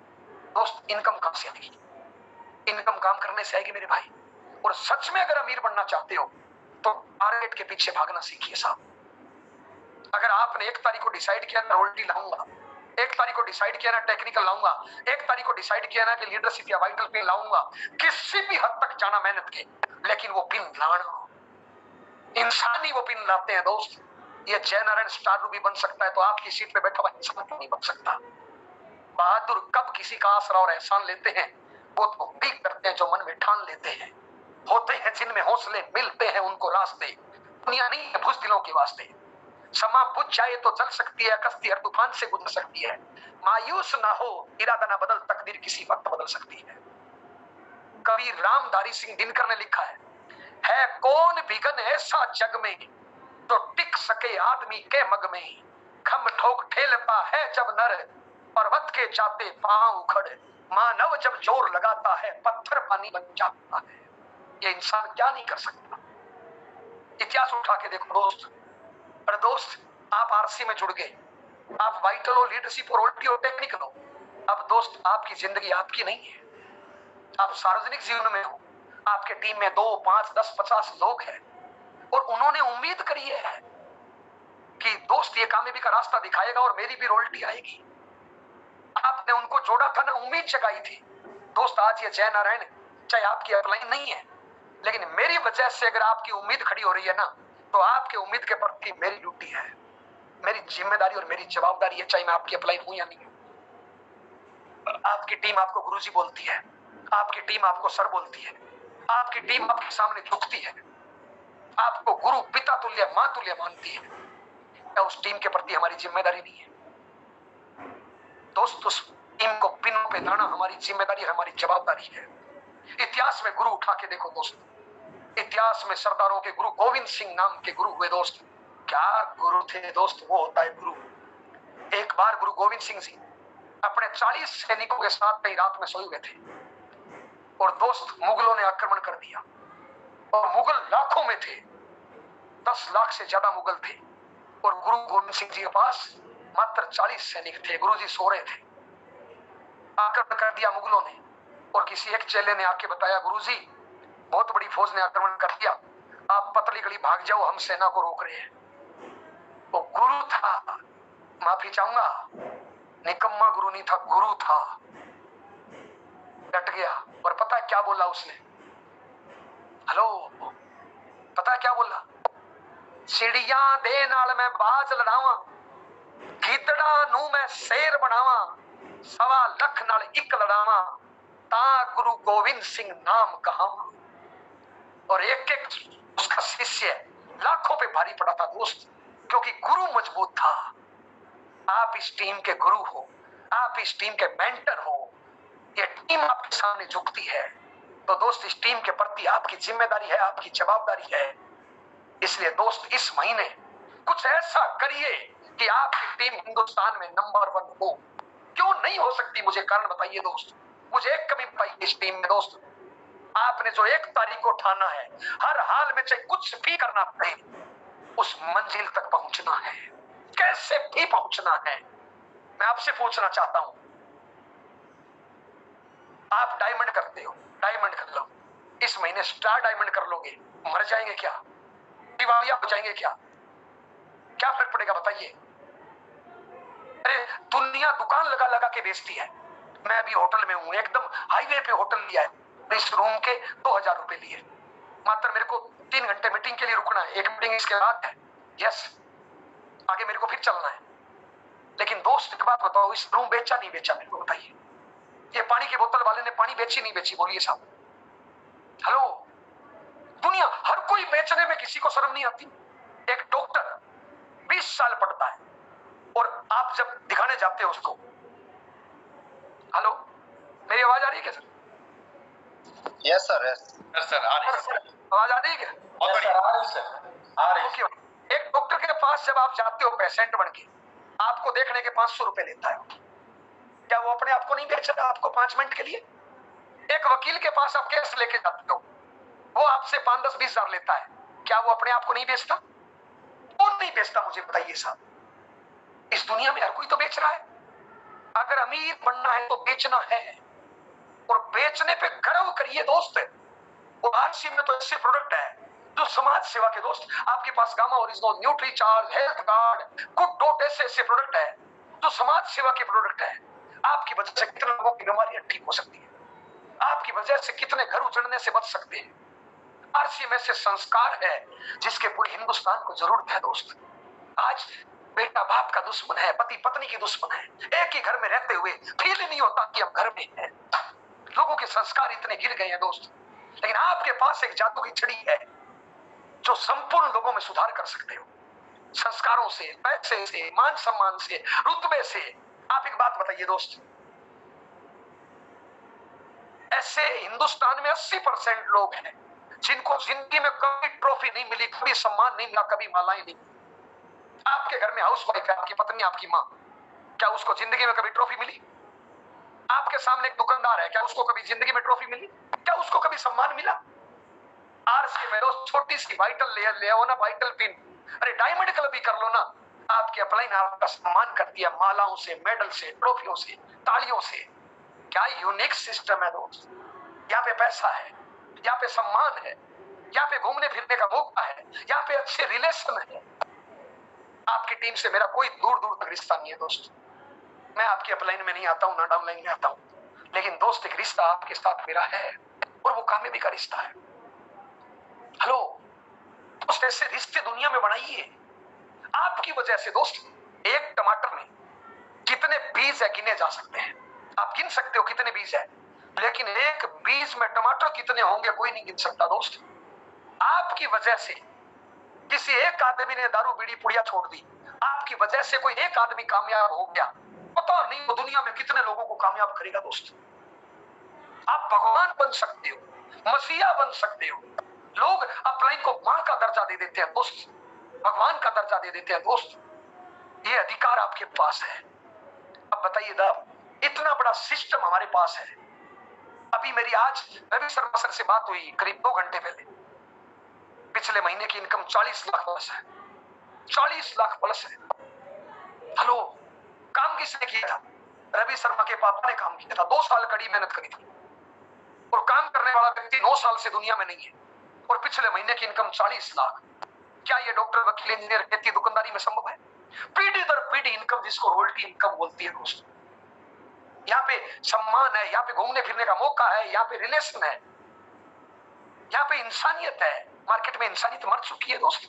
दोस्त, इनकम कहां से आएगी? इनकम काम करने से आएगी मेरे भाई। और सच में अगर अमीर बनना चाहते हो तो टारगेट के पीछे भागना सीखिए साहब। अगर आपने एक तारीख को डिसाइड किया ना रोल्टी लाऊंगा, एक तारीख को डिसाइड किया ना टेक्निकल लाऊंगा, एक तारीख को डिसाइड किया ना कि लीडरशिप या वाइटल पिन लाऊंगा, किसी भी हद तक जाना मेहनत के, लेकिन वो पिन लाना, इंसान ही वो पिन लाते हैं दोस्त। ये जय नारायण स्टार रूबी बन सकता है तो आपकी सीट पे बैठा हुआ इंसान क्यों नहीं बन सकता? बहादुर कब किसी का आसरा और एहसान लेते हैं? वो तो भी करते हैं जो मन में ठान लेते हैं। होते हैं जिनमें हौसले, मिलते हैं उनको रास्ते, दुनिया नहीं है बुज़दिलों के वास्ते। समा बुझ जाए तो चल सकती है, कश्ती हर तूफान से गुजर सकती है, मायूस ना हो, इरादा ना बदल, तकदीर किसी वक्त बदल सकती है। कवि रामधारी सिंह दिनकर ने लिखा है कौन विघन ऐसा जग में तो टिक सके आदमी के मग में, खम ठोक ठेलता है जब नर, पर्वत के जाते पांव उखड़, मानव जब जोर लगाता है पत्थर पानी बन जाता है। ये इंसान क्या नहीं कर सकता? इतिहास उठा के देखो दोस्त। पर दोस्त, आप आरसी में जुड़ गए, आप वाइटल हो, लीडरशिप और ओल्टी और टेक्निकल हो। अब दोस्त, आपकी जिंदगी आपकी नहीं है, आप सार्वजनिक जीवन में हो, आपके टीम में 2, 5, 10, 50 लोग हैं और उन्होंने उम्मीद करी है कि दोस्त ये कामयाबी का रास्ता दिखाएगा और मेरी भी रोल्टी आएगी। आपने उनको जोड़ा था ना, उम्मीद जगाई थी। दोस्त, आज ये जय नारायण चाहे आपकी अपलाइन नहीं है, लेकिन मेरी वजह से अगर आपकी उम्मीद खड़ी हो रही है ना, तो आपके उम्मीद के प्रति मेरी ड्यूटी है, मेरी जिम्मेदारी और मेरी जवाबदारी है, चाहे मैं आपकी अपलाइन हूं या नहीं हूं। आपकी टीम आपको गुरुजी बोलती है, आपकी टीम आपको सर बोलती है, आपकी टीम आपके सामने झुकती है, आपको गुरु पिता तुल्य मां तुल्य मानती है। क्या उस टीम के प्रति हमारी जिम्मेदारी नहीं है? दोस्त, उस टीम को पिनों पे लाना हमारी जिम्मेदारी, हमारी जवाबदारी है। इतिहास में गुरु उठा के देखो दोस्त, इतिहास में सरदारों के गुरु गोविंद सिंह नाम के गुरु हुए दोस्त। क्या गुरु थे दोस्त? वो होता है गुरु। एक बार गुरु गोविंद सिंह जी अपने 40 सैनिकों के साथ कई रात में सोए हुए थे और दोस्त मुगलों ने आक्रमण कर दिया और मुगल लाखों में थे, 10 लाख से ज्यादा मुगल थे और गुरु गोविंद सिंह जी के पास मात्र 40 सैनिक थे। गुरुजी सो रहे थे, आक्रमण कर दिया मुगलों ने और किसी एक चेले ने आके बताया गुरुजी बहुत बड़ी फौज ने आक्रमण कर दिया, आप पतली गली भाग जाओ, हम सेना को रोक रहे हैं। वो गुरु था, माफी चाहूंगा, निकम्मा गुरु नहीं था, गुरु था। डट गया और पता है क्या बोला उसने? हेलो, पता है क्या बोला? चिड़िया दे नाल मैं बाज लड़ावा, गिदड़ा नू मैं शेर बनावा, 1.25 लाख नाल एक लड़ावा, ता गुरु गोविंद सिंह नाम कहावा। और एक एक उसका शिष्य लाखों पे भारी पड़ा था दोस्त, क्योंकि गुरु मजबूत था। आप इस टीम के गुरु हो, आप इस टीम के मेंटर हो, ये टीम आपके सामने झुकती है, तो दोस्त इस टीम के प्रति आपकी जिम्मेदारी है, आपकी जवाबदारी है। इसलिए दोस्त इस महीने कुछ ऐसा करिए कि आपकी टीम हिंदुस्तान में नंबर 1 हो। क्यों नहीं हो सकती, मुझे कारण बताइए दोस्त, मुझे एक कमी बताइए इस टीम में दोस्त। आपने जो 1 तारीख को ठाना है, हर हाल में चाहे कुछ भी करना पड़े, उस मंजिल तक पहुंचना है, कैसे भी पहुंचना है। मैं आपसे पूछना चाहता हूं, आप डायमंड करते हो, डायमंड कर लो, इस महीने स्टार डायमंड कर लोगे, मर जाएंगे क्या, दिवालिया हो जाएंगे क्या, क्या फर्क पड़ेगा बताइए। अरे दुनिया दुकान लगा लगा के बेचती है, मैं अभी होटल में हूं, एकदम हाईवे पे होटल लिया है, इस रूम के 2000 रुपए लिए, मात्र मेरे को 3 घंटे मीटिंग के लिए रुकना है, एक मीटिंग इसके बाद है, यस आगे मेरे को फिर चलना है। लेकिन दोस्त एक बात बताओ, इस रूम बेचा नहीं बेचा, मेरे को बताइए। ये पानी की बोतल वाले ने पानी बेची नहीं बेची, बोलिए साहब। हेलो, दुनिया हर कोई बेचने में किसी को शर्म नहीं आती। एक डॉक्टर 20 साल पढ़ता है और आप जब दिखाने जाते हो उसको, हेलो मेरी आवाज आ रही है क्या sir? Yes sir, yes sir आ रही है, आवाज आ रही है क्या? आ रही है। एक डॉक्टर के पास जब आप जाते हो पेशेंट बन के, आपको देखने के 500 रुपए लेता है, क्या वो अपने आप को नहीं बेच रहा आपको 5 मिनट के लिए? एक वकील के पास आप केस लेके जाते हो, वो आपसे 5, 10, 20 हजार लेता है, क्या वो अपने आप को नहीं बेचता? कौन नहीं बेचता मुझे बताइए साहब। इस दुनिया में हर कोई तो बेच रहा है। अगर अमीर बनना है तो बेचना है, और बेचने पे गर्व करिए दोस्त। वो आरसी में तो ऐसे प्रोडक्ट है जो समाज सेवा के दोस्त, आपके पास Gamma Original, Nutri Charge, Health Card, Good Dot, ऐसे प्रोडक्ट है जो समाज सेवा के प्रोडक्ट है। आपकी वजह से कितने लोगों की बीमारियां ठीक हो सकती है, आपकी वजह से कितने घर उजड़ने से बच सकते हैं। आरसी में से संस्कार है जिसके पूरे हिंदुस्तान को जरूरत है दोस्त। आज बेटा बाप का दुश्मन है, पति पत्नी की दुश्मन है, एक ही घर में रहते हुए फील नहीं होता कि हम घर में हैं। लोगों के संस्कार इतने गिर गए हैं दोस्त, लेकिन आपके पास एक जादू की छड़ी है जो संपूर्ण लोगों में सुधार कर सकते हो, संस्कारों से, पैसे से, मान सम्मान से, रुतबे से। आप एक बात बताइए दोस्त, ऐसे हिंदुस्तान में 80% लोग हैं जिनको जिंदगी में कभी ट्रॉफी नहीं मिली, कभी सम्मान नहीं मिला, कभी मालाएं नहीं। आपके घर में हाउसवाइफ है, आपकी पत्नी, आपकी माँ, क्या उसको जिंदगी में कभी ट्रॉफी मिली? आपके सामने एक दुकानदार है, क्या उसको कभी जिंदगी में ट्रॉफी मिली? क्या उसको कभी सम्मान मिला? आरसी में दोस्त छोटी सी वाइटल ले आओ ना, वाइटल पिन, अरे डायमंड क्लब भी कर लो ना, आपकी अपलाइन आपका सम्मान कर दिया, मालाओं से, मेडल से, ट्रॉफियों से, तालियों से। क्या यूनिक सिस्टम है दोस्त। यहाँ पे पैसा है, यहाँ पे सम्मान है, यहाँ पे घूमने फिरने का मौका है, यहाँ पे अच्छे रिलेशन है। आपकी टीम से मेरा कोई दूर दूर तक रिश्ता नहीं है दोस्त। मैं आपकी अपलाइन में नहीं आता हूँ, ना डाउनलाइन में आता हूँ, लेकिन दोस्त एक रिश्ता आपके साथ मेरा है, और वो कामयाबी का रिश्ता है। हेलो दोस्त, ऐसे रिश्ते दुनिया में बनाइए। आपकी वजह से दोस्त, एक टमाटर में कितने बीज है गिने जा सकते हैं, आप गिन सकते हो कितने बीज है, लेकिन एक बीज में टमाटर कितने होंगे कोई नहीं गिन सकता दोस्त। आपकी वजह से किसी एक आदमी ने दारू बीड़ी पुड़िया छोड़ दी, आपकी वजह से कोई एक आदमी कामयाब हो गया, पता नहीं वो दुनिया में कितने लोगों को कामयाब करेगा दोस्त। आप भगवान बन सकते हो, मसीहा बन सकते हो। लोग अपलाइन को मां का दर्जा दे देते हैं दोस्त, भगवान का दर्जा दे देते हैं दोस्त। ये अधिकार आपके पास है। अब बताइए दाब, इतना बड़ा सिस्टम हमारे पास है। अभी मेरी आज रवि शर्मा सर से बात हुई करीब 2 घंटे पहले। पिछले महीने की इनकम 40 लाख प्लस है, 40 लाख प्लस है। हेलो, काम किसने किया था? रवि शर्मा के पापा ने काम किया था, 2 साल कड़ी मेहनत करी थी, और काम करने वाला व्यक्ति 9 साल से दुनिया में नहीं है, और पिछले महीने की इनकम 40 लाख। क्या ये डॉक्टर, वकील, इंजीनियर, खेती, दुकानदारी में संभव है? पीढ़ी दर पीढ़ी इनकम, जिसको रॉयल्टी इनकम बोलती है दोस्त। यहाँ पे सम्मान है, यहाँ पे घूमने फिरने का मौका है, यहाँ पे रिलेशन है, यहाँ पे इंसानियत है। मार्केट में इंसानियत मर चुकी है दोस्त।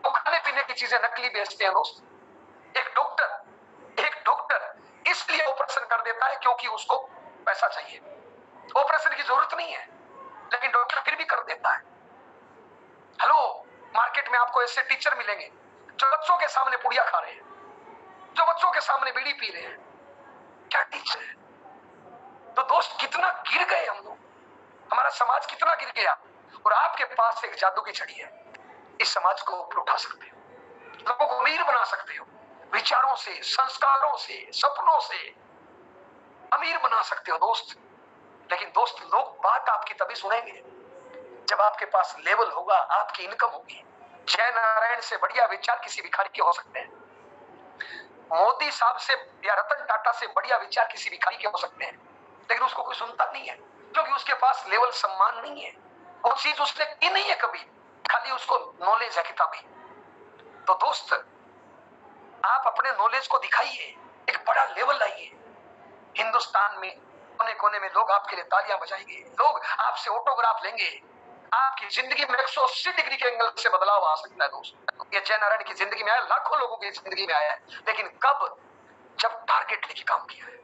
तो खाने पीने की चीजें नकली बेचते हैं दोस्त। एक डॉक्टर इसलिए ऑपरेशन कर देता है क्योंकि उसको पैसा चाहिए, ऑपरेशन की जरूरत नहीं है, लेकिन डॉक्टर फिर भी कर देता है। हेलो, मार्केट में आपको ऐसे टीचर मिलेंगे जो बच्चों के सामने पुड़िया खा रहे हैं, जो बच्चों के सामने बीड़ी पी रहे हैं। क्या टीचर है? तो दोस्त कितना गिर गए हम लोग, हमारा समाज कितना गिर गया। और आपके पास एक जादू की छड़ी है, इस समाज को ऊपर उठा सकते हो, लोगों को अमीर बना सकते हो, विचारों से, संस्कारों से, सपनों से अमीर बना सकते हो दोस्त। लेकिन दोस्त, लोग बात आपकी तभी सुनेंगे जब आपके पास लेवल होगा, आपकी इनकम होगी। जय नारायण से बढ़िया विचार किसी भिखारी के हो सकते हैं, मोदी साहब से या रतन टाटा से बढ़िया विचार किसी भिखारी के हो सकते हैं, लेकिन उसको कोई सुनता नहीं है क्योंकि उसके पास लेवल, सम्मान नहीं है, वो चीज उसने की नहीं है कभी, खाली उसको नॉलेज है किताबी। तो दोस्त, आप अपने नॉलेज को दिखाइए, एक बड़ा लेवल लाइए। हिंदुस्तान में कोने कोने में लोग आपके लिए तालियां बजाएंगे, लोग आपसे ऑटोग्राफ लेंगे, आपकी जिंदगी में 180 डिग्री के एंगल से बदलाव आ सकता है दोस्त। ये जय नारायण की जिंदगी में आया, लाखों लोगों की जिंदगी में आया है, लेकिन कब? जब टारगेट लेके काम किया है।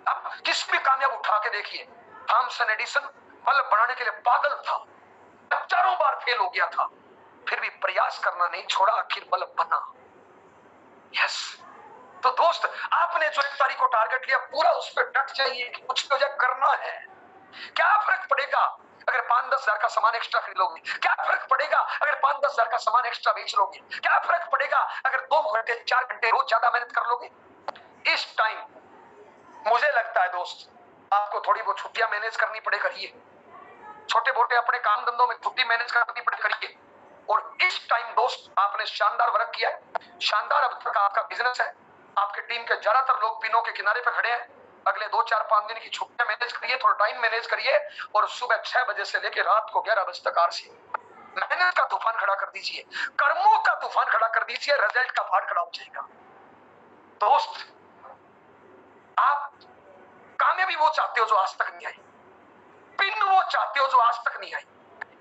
अब किस भी कामयाब उठा के देखिए, थॉमसन एडिसन बल्ब बनाने के लिए पागल था, हजारों बार फेल हो गया था, फिर भी प्रयास करना नहीं छोड़ा, आखिर बल्ब बना। यस। तो दोस्त, आपने जो 1 तारीख को टारगेट लिया, पूरा उस पर डट जाइए कि कुछ तो करना है। क्या फर्क पड़ेगा अगर 5-10 हजार का सामान एक्स्ट्रा खरीद लोगे? क्या फर्क पड़ेगा अगर 5-10 हजार का सामान एक्स्ट्रा बेच लोगे? क्या फर्क पड़ेगा अगर 2 घंटे 4 घंटे रोज ज्यादा मेहनत कर लोगे? इस टाइम मुझे लगता है दोस्त, आपको थोड़ी बहुत छुट्टियां मैनेज करनी पड़े, करिए। छोटे मोटे अपने काम धंधों में छुट्टी मैनेज करनी पड़े, करिए। और इस टाइम दोस्त, आपने शानदार वर्क किया है, शानदार अब तक आपका बिजनेस है। आपके टीम के ज्यादातर लोग पिनों के किनारे पे खड़े हैं। अगले 2-4-5 दिन की छुट्टियां मैनेज करिए, थोड़ा टाइम मैनेज करिए, और सुबह 6 बजे से लेकर रात को 11 बजे तक आरसी मेहनत का तूफान खड़ा कर दीजिए, कर्मों का तूफान खड़ा कर दीजिए, रिजल्ट का पहाड़ खड़ा हो जाएगा। दोस्त, आप कामयाबी वो चाहते हो जो आज तक नहीं आई, पिन वो चाहते हो जो आज तक नहीं आई,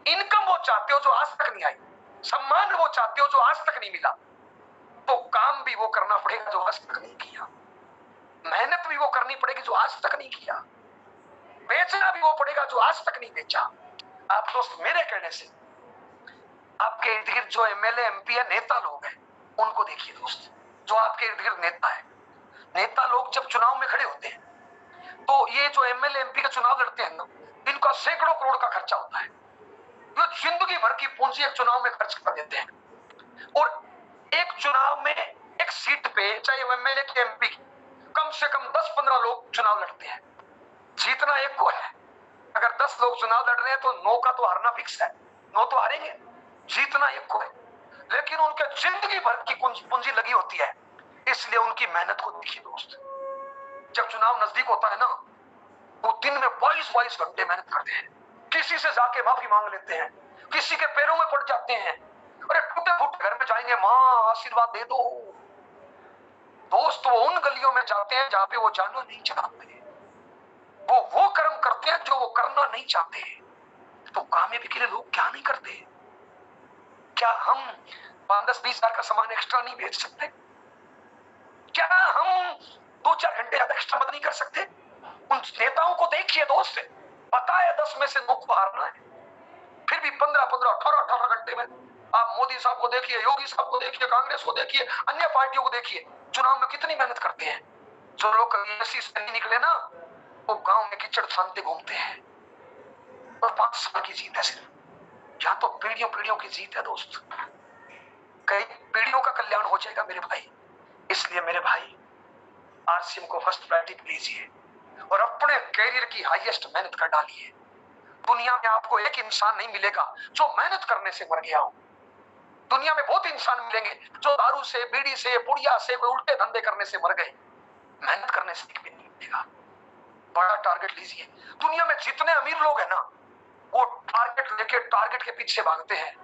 इनकम वो चाहते हो जो आज तक नहीं आई, सम्मान वो चाहते हो जो आज तक नहीं मिला, तो काम भी वो करना पड़ेगा जो आज तक नहीं किया, मेहनत भी वो करनी पड़ेगी जो आज तक नहीं किया, बेचना भी वो पड़ेगा जो आज तक नहीं बेचा। आप दोस्त, मेरे कहने से आपके इर्द गिर्द जो एमएलए एमपी है, नेता लोग हैं, उनको देखिए दोस्त, जो आपके इर्द गिर्द नेता है। नेता लोग जब चुनाव में खड़े होते हैं, तो ये जो एमएलए एमपी के चुनाव लड़ते हैं ना, इनका सैकड़ों करोड़ का खर्चा होता है। ये जिंदगी भर की पूंजी एक चुनाव में खर्च कर देते हैं, और एक चुनाव में एक सीट पे, चाहे एमएलए के एमपी, कम से कम 10-15 लोग चुनाव लड़ते हैं। जीतना एक को है। अगर 10 लोग चुनाव लड़ रहे हैं तो 9 का तो हारना फिक्स है, 9 तो हारेंगे। जीतना एक को है, लेकिन उनके जिंदगी भर की पूंजी लगी होती है, इसलिए उनकी मेहनत को देखिए दोस्त। जब चुनाव नजदीक होता है ना, वो दिन में 22-22 घंटे मेहनत करते हैं, किसी से जाके माफी मांग लेते हैं, किसी के पैरों में पड़ जाते हैं, अरे टूटे फूटे घर में जाएंगे, माँ आशीर्वाद दे दो। दोस्त, वो उन गलियों में जाते हैं जहां पे वो जाना नहीं चाहते, वो कर्म करते हैं जो वो करना नहीं चाहते। तो कामयाबी के लिए लोग क्या नहीं करते? क्या हम 5-10-20 हजार का सामान एक्स्ट्रा नहीं बेच सकते? क्या हम 2-4 घंटे ज्यादा एक्स्ट्रा मत नहीं कर सकते? उन नेताओं को देखिए दोस्त, पता है 10 में से 9 को हारना है, फिर भी 15-15, 18-18 घंटे में। आप मोदी साहब को देखिए, योगी साहब को देखिए, कांग्रेस को देखिए, अन्य पार्टियों को देखिए, चुनाव में कितनी मेहनत करते हैं। जो लोग ऐसी से नहीं निकले ना, वो गांव में कीचड़ छानते घूमते हैं, और 5 साल की जीत है सिर्फ। यहाँ तो पीढ़ियों की जीत है दोस्त। कई पीढ़ियों का कल्याण हो जाएगा मेरे भाई। इसलिए मेरे भाई, आरसीएम को फर्स्ट प्रायोरिटी लीजिए और अपने कैरियर की हाईएस्ट मेहनत कर डालिए। दुनिया में आपको एक इंसान नहीं मिलेगा जो मेहनत करने से मर गया हो। दुनिया में बहुत इंसान मिलेंगे जो दारू से, बीड़ी से, पुड़िया से, कोई उल्टे धंधे करने से मर गए, मेहनत करने से भी नहीं मिलेगा। बड़ा टारगेट लीजिए। दुनिया में जितने अमीर लोग हैं ना, वो टारगेट लेके टारगेट के पीछे भागते हैं,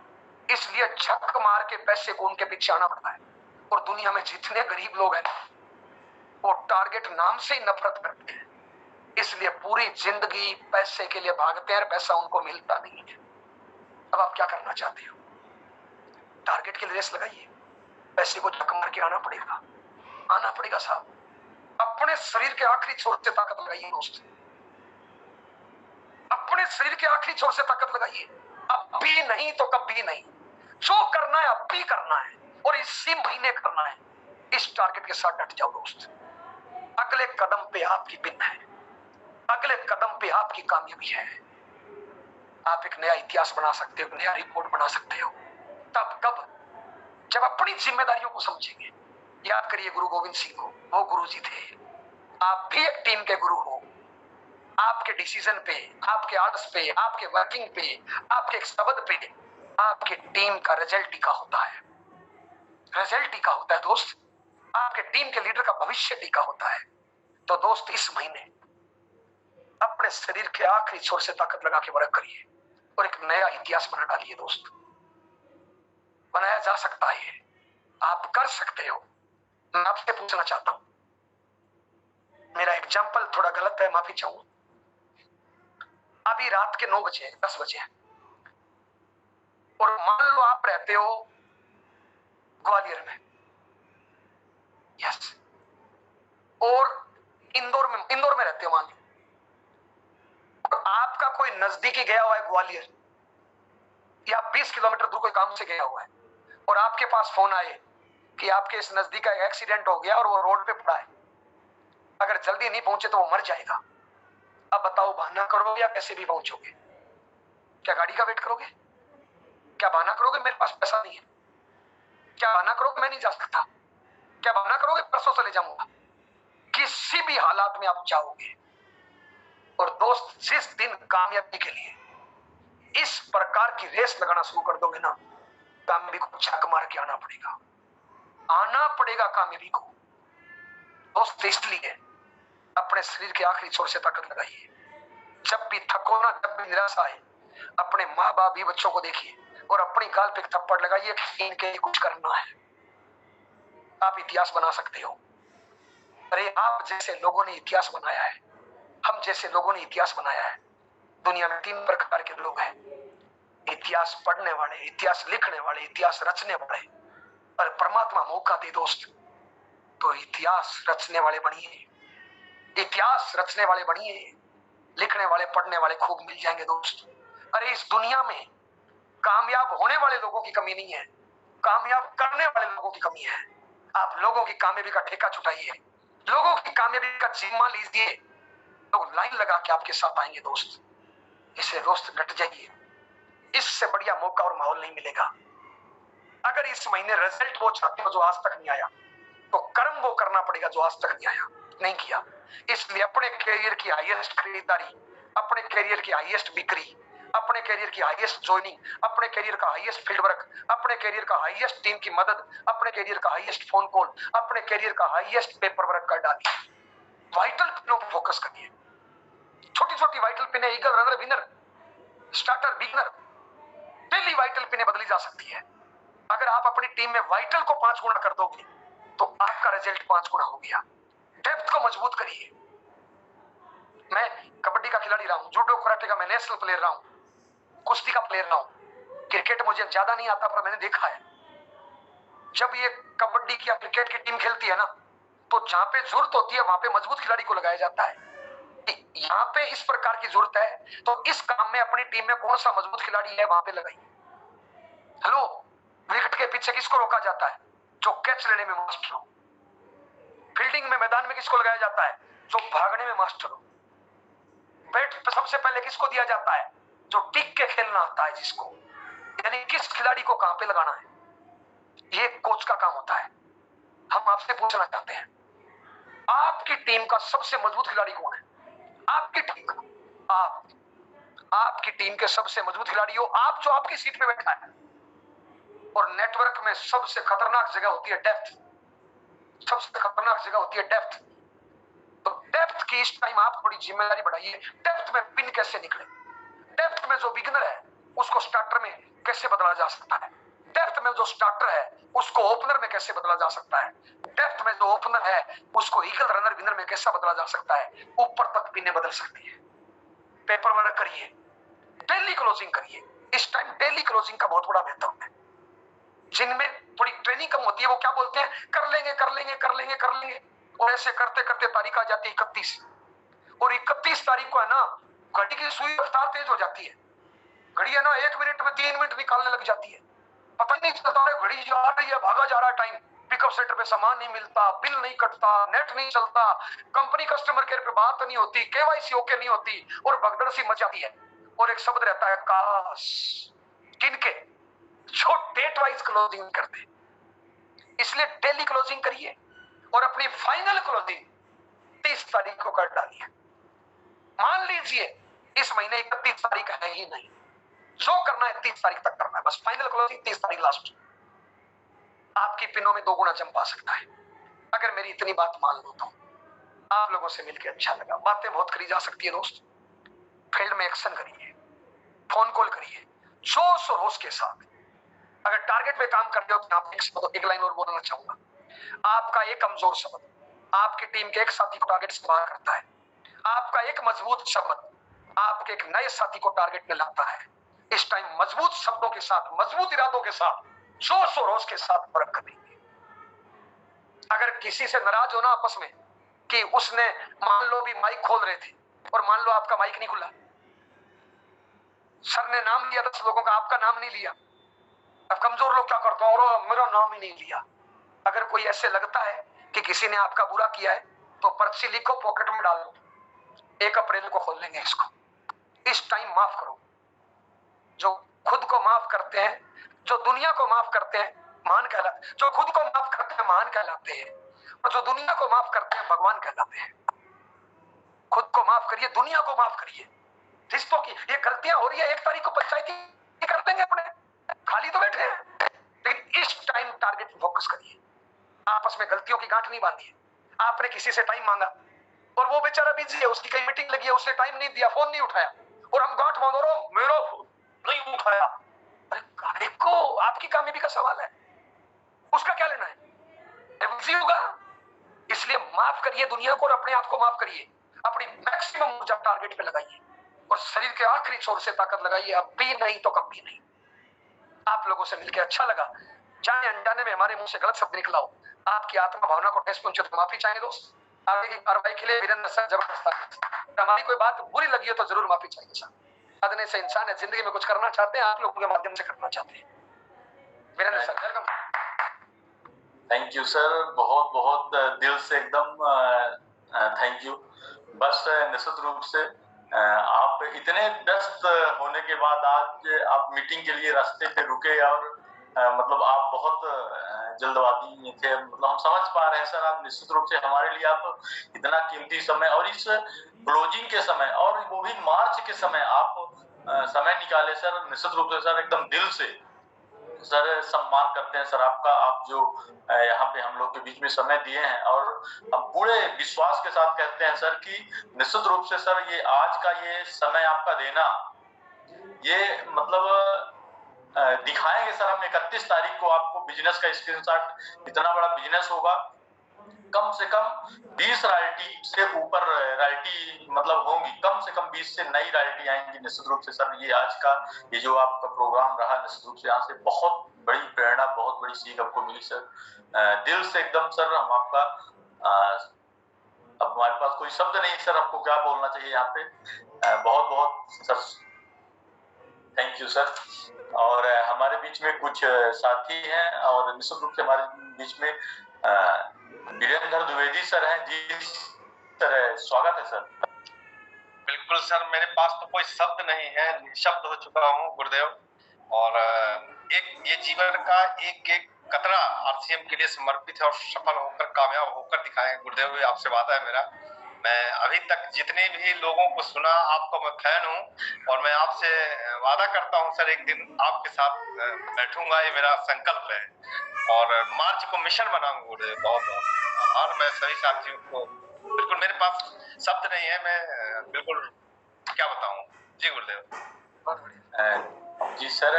इसलिए झक मार के पैसे को उनके पीछे आना पड़ता है। और दुनिया में जितने गरीब लोग हैं, वो टारगेट नाम से ही नफरत करते हैं, इसलिए पूरी जिंदगी पैसे के लिए भागते हैं, पैसा उनको मिलता नहीं है। अब आप क्या करना चाहते हो? टारगेट के लिए रेस लगाइए, पैसे को धक्का मार के आना पड़ेगा साहब। अपने शरीर के आखिरी छोर से ताकत लगाइए दोस्त, अपने शरीर के आखिरी छोर से ताकत लगाइए। अब भी नहीं तो कभी नहीं, जो करना है अब भी करना है और इसी महीने करना है। इस टारगेट के साथ डट जाओ दोस्त। अगले कदम पे आपकी विन है, अगले कदम पे आपकी कामयाबी है। आप एक नया इतिहास बना सकते हो, एक नया रिकॉर्ड बना सकते हो। तब कब? जब अपनी जिम्मेदारियों को समझेंगे। याद करिए गुरु गोविंद सिंह को, वो गुरु जी थे। आप भी एक टीम के गुरु हो। आपके डिसीजन पे, आपके आर्डर्स पे, आपके वर्किंग पे, आपके एक शब्द पे आपके टीम का रिजल्ट टिका होता है। रिजल्ट टिका होता है दोस्त, आपके टीम के लीडर का भविष्य टिका होता है। तो दोस्त इस महीने अपने शरीर के आखिरी छोर से ताकत लगा के वर्क करिए और एक नया इतिहास बना डालिए दोस्त। बनाया जा सकता है, आप कर सकते हो। मैं आपसे पूछना चाहता हूं, मेरा एग्जाम्पल थोड़ा गलत है, माफी चाहूंगा। अभी रात के 9 बजे 10 बजे और मान लो आप रहते हो ग्वालियर में, यस, और इंदौर में रहते हो मान लो, और आपका कोई नजदीकी गया हुआ है ग्वालियर या 20 किलोमीटर दूर कोई काम से गया हुआ है और आपके पास फोन आए कि आपके इस नजदीक का एक्सीडेंट हो गया और वो रोड पे पड़ा है, अगर जल्दी नहीं पहुंचे तो वो मर जाएगा। अब बताओ बहाना करोगे या कैसे भी पहुंचोगे? क्या गाड़ी का वेट करोगे? क्या बहाना करोगे मेरे पास पैसा नहीं है? क्या बहाना करोगे मैं नहीं जा सकता? क्या बहाना करोगे परसों से ले जाऊंगा? किसी भी हालात में आप जाओगे। और दोस्त जिस दिन कामयाबी के लिए इस प्रकार की रेस लगाना शुरू कर दोगे ना, कामयाबी को छक मार के आना पड़ेगा कामयाबी को। दोस्त इसलिए अपने शरीर के आखिरी छोर से ताकत लगाइए। जब भी थको ना, जब भी निराशा आए, अपने माँ बाप भी बच्चों को देखिए और अपनी गाल पे एक थप्पड़ लगाइए कि इनके लिए कुछ करना है। आप इतिहास बना सकते हो। अरे आप जैसे लोगों ने इतिहास बनाया है, हम जैसे लोगों ने इतिहास बनाया है। दुनिया में 3 प्रकार के लोग हैं, इतिहास पढ़ने वाले, इतिहास लिखने वाले, इतिहास रचने वाले। और परमात्मा मौका दे दोस्त तो इतिहास रचने वाले बनिए, इतिहास रचने वाले बनिए। लिखने वाले, पढ़ने वाले खूब मिल जाएंगे दोस्त। अरे इस दुनिया में कामयाब होने वाले लोगों की कमी नहीं है, कामयाब करने वाले लोगों की कमी है। आप लोगों की कामयाबी का ठेका छुटाइए, लोगों की कामयाबी का जिम्मा लीजिए, लोग लाइन लगा के आपके साथ आएंगे दोस्त। इसे दोस्त डट जाइए, इससे बढ़िया मौका और माहौल नहीं मिलेगा। अगर इस महीने रिजल्ट वो चाहते हो जो आज तक नहीं आया, तो कर्म वो करना पड़ेगा जो आज तक नहीं आया, नहीं किया। इसलिए अपने कैरियर की हाईएस्ट खरीदारी, अपने कैरियर की हाईएस्ट बिक्री, अपने कैरियर की हाईएस्ट ज्वाइनिंग, अपने कैरियर का हाईएस्ट फील्ड वर्क, अपने कैरियर का हाईएस्ट टीम की मदद, अपने कैरियर का हाईएस्ट फोन कॉल, अपने कैरियर का हाईएस्ट पेपर वर्क कर डालिए। वाइटल पिनों पर फोकस करिए। छोटी छोटी वाइटल पिने, eagle, runner, winner, starter, beginner, daily vital पिने बदली जा सकती है। अगर आप अपनी टीम में वाइटल को 5 गुना कर दोगे तो आपका रिजल्ट 5 गुना हो गया। डेप्थ को मजबूत करिए। मैं कबड्डी का खिलाड़ी रहा हूं, जूडो कराटे का मैं नेशनल प्लेयर रहा हूं, कुश्ती का प्लेयर रहा हूं। क्रिकेट मुझे ज्यादा नहीं आता पर मैंने देखा है, जब ये कबड्डी की या क्रिकेट की टीम खेलती है ना, तो जहां पे जरूरत होती है वहां पे मजबूत खिलाड़ी को लगाया जाता है। यहाँ पे इस प्रकार की जरूरत है तो इस काम में अपनी टीम में कौन सा मजबूत खिलाड़ी है वहां पे लगाइए। हेलो, विकेट के पीछे किसको रोका जाता है? जो कैच लेने में मास्टर हो। फील्डिंग में मैदान में किसको लगाया जाता है? जो भागने में मास्टर हो। बैट पे सबसे पहले किसको दिया जाता है? जो टिक के खेलना आता है जिसको। यानी किस खिलाड़ी को कहां पे लगाना है, ये कोच का काम होता है। हम आपसे पूछना चाहते हैं, आपकी टीम का सबसे मजबूत खिलाड़ी कौन है? आपकी टीम का, आपकी टीम के सबसे मजबूत खिलाड़ी हो आप, जो आपकी सीट पे बैठा है। और नेटवर्क में सबसे खतरनाक जगह होती है डेप्थ, सबसे खतरनाक जगह होती है डेप्थ। तो डेप्थ की इस टाइम आप थोड़ी जिम्मेदारी बढ़ाइए। डेप्थ में पिन कैसे निकले, डेप्थ में जो बिगिनर है उसको स्टार्टर में कैसे बदला जा सकता है, डेप्थ में जो स्टार्टर है उसको ओपनर में कैसे बदला जा सकता है, डेप्थ में जो ओपनर है उसको ईगल, रनर, विनर में कैसा बदला जा सकता है। ऊपर तक पिनें बदल सकती है। पेपर वर्क करिए, डेली क्लोजिंग करिए। इस टाइम डेली क्लोजिंग का बहुत बड़ा महत्व है। जिनमें थोड़ी ट्रेनिंग कम होती है वो क्या बोलते हैं, कर लेंगे कर लेंगे कर लेंगे कर लेंगे, और ऐसे करते करते तारीख आ जाती है 31, और 31 तारीख को है ना घड़ी की सुई रफ्तार तेज हो जाती है। घड़ी है ना 1 मिनट में 3 मिनट निकालने लग जाती है, पता ही नहीं चलता है घड़ी जा रही है, भागा जा रहा है टाइम। पिकअप सेंटर पे सामान नहीं मिलता, बिल नहीं कटता, नेट नहीं चलता, कंपनी कस्टमर केयर पे बात नहीं होती, केवाईसी ओके नहीं होती, और भगदड़ सी मच जाती है। और एक शब्द रहता है काश, किनके, जो डेट वाइज क्लोजिंग करते। इसलिए डेली क्लोजिंग करिए और अपनी फाइनल क्लोजिंग 30 तारीख को कर डालिए। मान लीजिए इस महीने 31 तारीख है ही नहीं, जो करना है 30 तारीख तक करना है, बस फाइनल क्लोजिंग 30 तारीख लास्ट। आपकी पिनों में 2 गुना जंप आ सकता है अगर मेरी इतनी बात मान लो तो। आप लोगों से मिलकर अच्छा लगा, बातें बहुत करी जा सकती है दोस्त, फील्ड में एक्शन करिए, फोन कॉल करिए जोश और होश के साथ। अगर टारगेट पे काम करते हो तो आप एक लाइन और बोलना चाहूंगा, आपका एक कमजोर शब्द आपकी टीम के एक साथी को टारगेट से बाहर करता है, आपका एक मजबूत शब्द आपके एक नए साथी को टारगेट में लाता है। इस टाइम मजबूत शब्दों के साथ, मजबूत इरादों के साथ, जोश और होश के साथ वर्क करेंगे। अगर किसी से नाराज हो ना आपस में कि उसने मान लो भी माइक खोल रहे थे और मान लो आपका माइक नहीं खुला, सर ने नाम लिया 10 लोगों का, आपका नाम नहीं लिया, अब कमजोर लोग क्या करते हैं, और मेरा नाम ही नहीं लिया। अगर कोई ऐसे लगता है कि किसी ने आपका बुरा किया है तो पर्ची लिखो, पॉकेट में डाल दो, 1 अप्रैल को खोल लेंगे इसको। इस टाइम माफ करो। जो खुद को माफ करते हैं, जो दुनिया को माफ करते हैं, महान कहलाते, जो खुद को माफ करते हैं महान कहलाते हैं, और जो दुनिया को माफ करते हैं भगवान कहलाते हैं। खुद को माफ करिए, दुनिया को माफ करिए। रिश्तों की ये गलतियां हो रही है, 1 तारीख को पंचायती कर देंगे अपने, खाली तो बैठे हैं, लेकिन इस टाइम टारगेट फोकस करिए। आपस में गलतियों की गांठ नहीं बांधिए। आपने किसी से टाइम मांगा और वो बेचारा बिजी है, उसकी कहीं मीटिंग लगी है, उसने टाइम नहीं दिया, फोन नहीं उठाया, और हम गांठ बांध रहे हो, मेरा नहीं उठाया। अरे काहे को, आपकी कामयाबी का सवाल है, उसका क्या लेना है, बिजी होगा। इसलिए माफ करिए दुनिया को और अपने आप को माफ करिए। अपनी मैक्सिमम ऊर्जा टारगेट पे लगाइए और शरीर के आखिरी छोर से ताकत लगाइए। अब भी नहीं तो कभी नहीं। आप लोगों से मिलकर अच्छा लगा। जाने अनजाने में हमारे मुंह से गलत शब्द निकला हो, आपकी आत्मा भावना को ठेस पहुंचे तो माफी चाहेंगे दोस्त। आगे की कार्रवाई के लिए वीरेंद्र सर जबरदस्त। हमारी कोई बात बुरी लगी हो तो जरूर माफी चाहिए सर। अदने से इंसान है, जिंदगी में कुछ करना चाहते हैं, आप लोगों के माध्यम से करना चाहते हैं। Virendra sir welcome. Thank you sir, बहुत बहुत दिल से एकदम थैंक यू। बस निश्चित रूप से आप इतने व्यस्त होने के बाद आज आप मीटिंग के लिए रास्ते पे रुके, और मतलब आप बहुत जल्दबाजी में थे, मतलब हम समझ पा रहे हैं सर। आप निश्चित रूप से हमारे लिए आप इतना कीमती समय, और इस क्लोजिंग के समय, और वो भी मार्च के समय आप समय निकाले सर। निश्चित रूप से सर एकदम दिल से सर सम्मान करते हैं सर आपका। आप जो यहाँ पे हम लोग के बीच में समय दिए हैं, और हम पूरे विश्वास के साथ कहते हैं सर कि निश्चित रूप से सर ये आज का ये समय आपका देना, ये मतलब दिखाएंगे सर हम 31 तारीख को आपको बिजनेस का स्क्रीनशॉट। इतना बड़ा बिजनेस होगा, कम से कम 20 रॉयल्टी से ऊपर रॉयल्टी मतलब होंगी, कम से कम 20 से नई रॉयल्टी आएंगी निश्चित रूप से सर। ये आज का ये जो आपका प्रोग्राम रहा, निश्चित रूप से यहाँ से बहुत बड़ी प्रेरणा, बहुत बड़ी सीख हमको मिली सर। दिल से एकदम सर हम आपका अब हमारे पास कोई शब्द नहीं सर, हमको क्या बोलना चाहिए यहाँ पे। बहुत बहुत सर थैंक यू सर। और हमारे बीच में कुछ साथी हैं, और निश्चित रूप से हमारे बीच में वीरेंद्र द्विवेदी सर हैं। जी सर स्वागत है सर। बिल्कुल सर, मेरे पास तो कोई शब्द नहीं है, निशब्द हो चुका हूँ गुरुदेव। और एक ये जीवन का एक एक कतरा आरसीएम के लिए समर्पित है, और सफल होकर कामयाब होकर दिखाएं गुरुदेव, ये आपसे वादा है मेरा। मैं अभी तक जितने भी लोगों को सुना, आपका मैं फैन हूँ, और मैं आपसे वादा करता हूँ सर एक दिन आपके साथ बैठूंगा, ये मेरा संकल्प है। और मार्च को मिशन बनाऊंगा गुरुदेव। बहुत बहुत और मैं सभी साथियों को, बिल्कुल मेरे पास शब्द नहीं है, मैं बिल्कुल क्या बताऊं। जी गुरुदेव। जी सर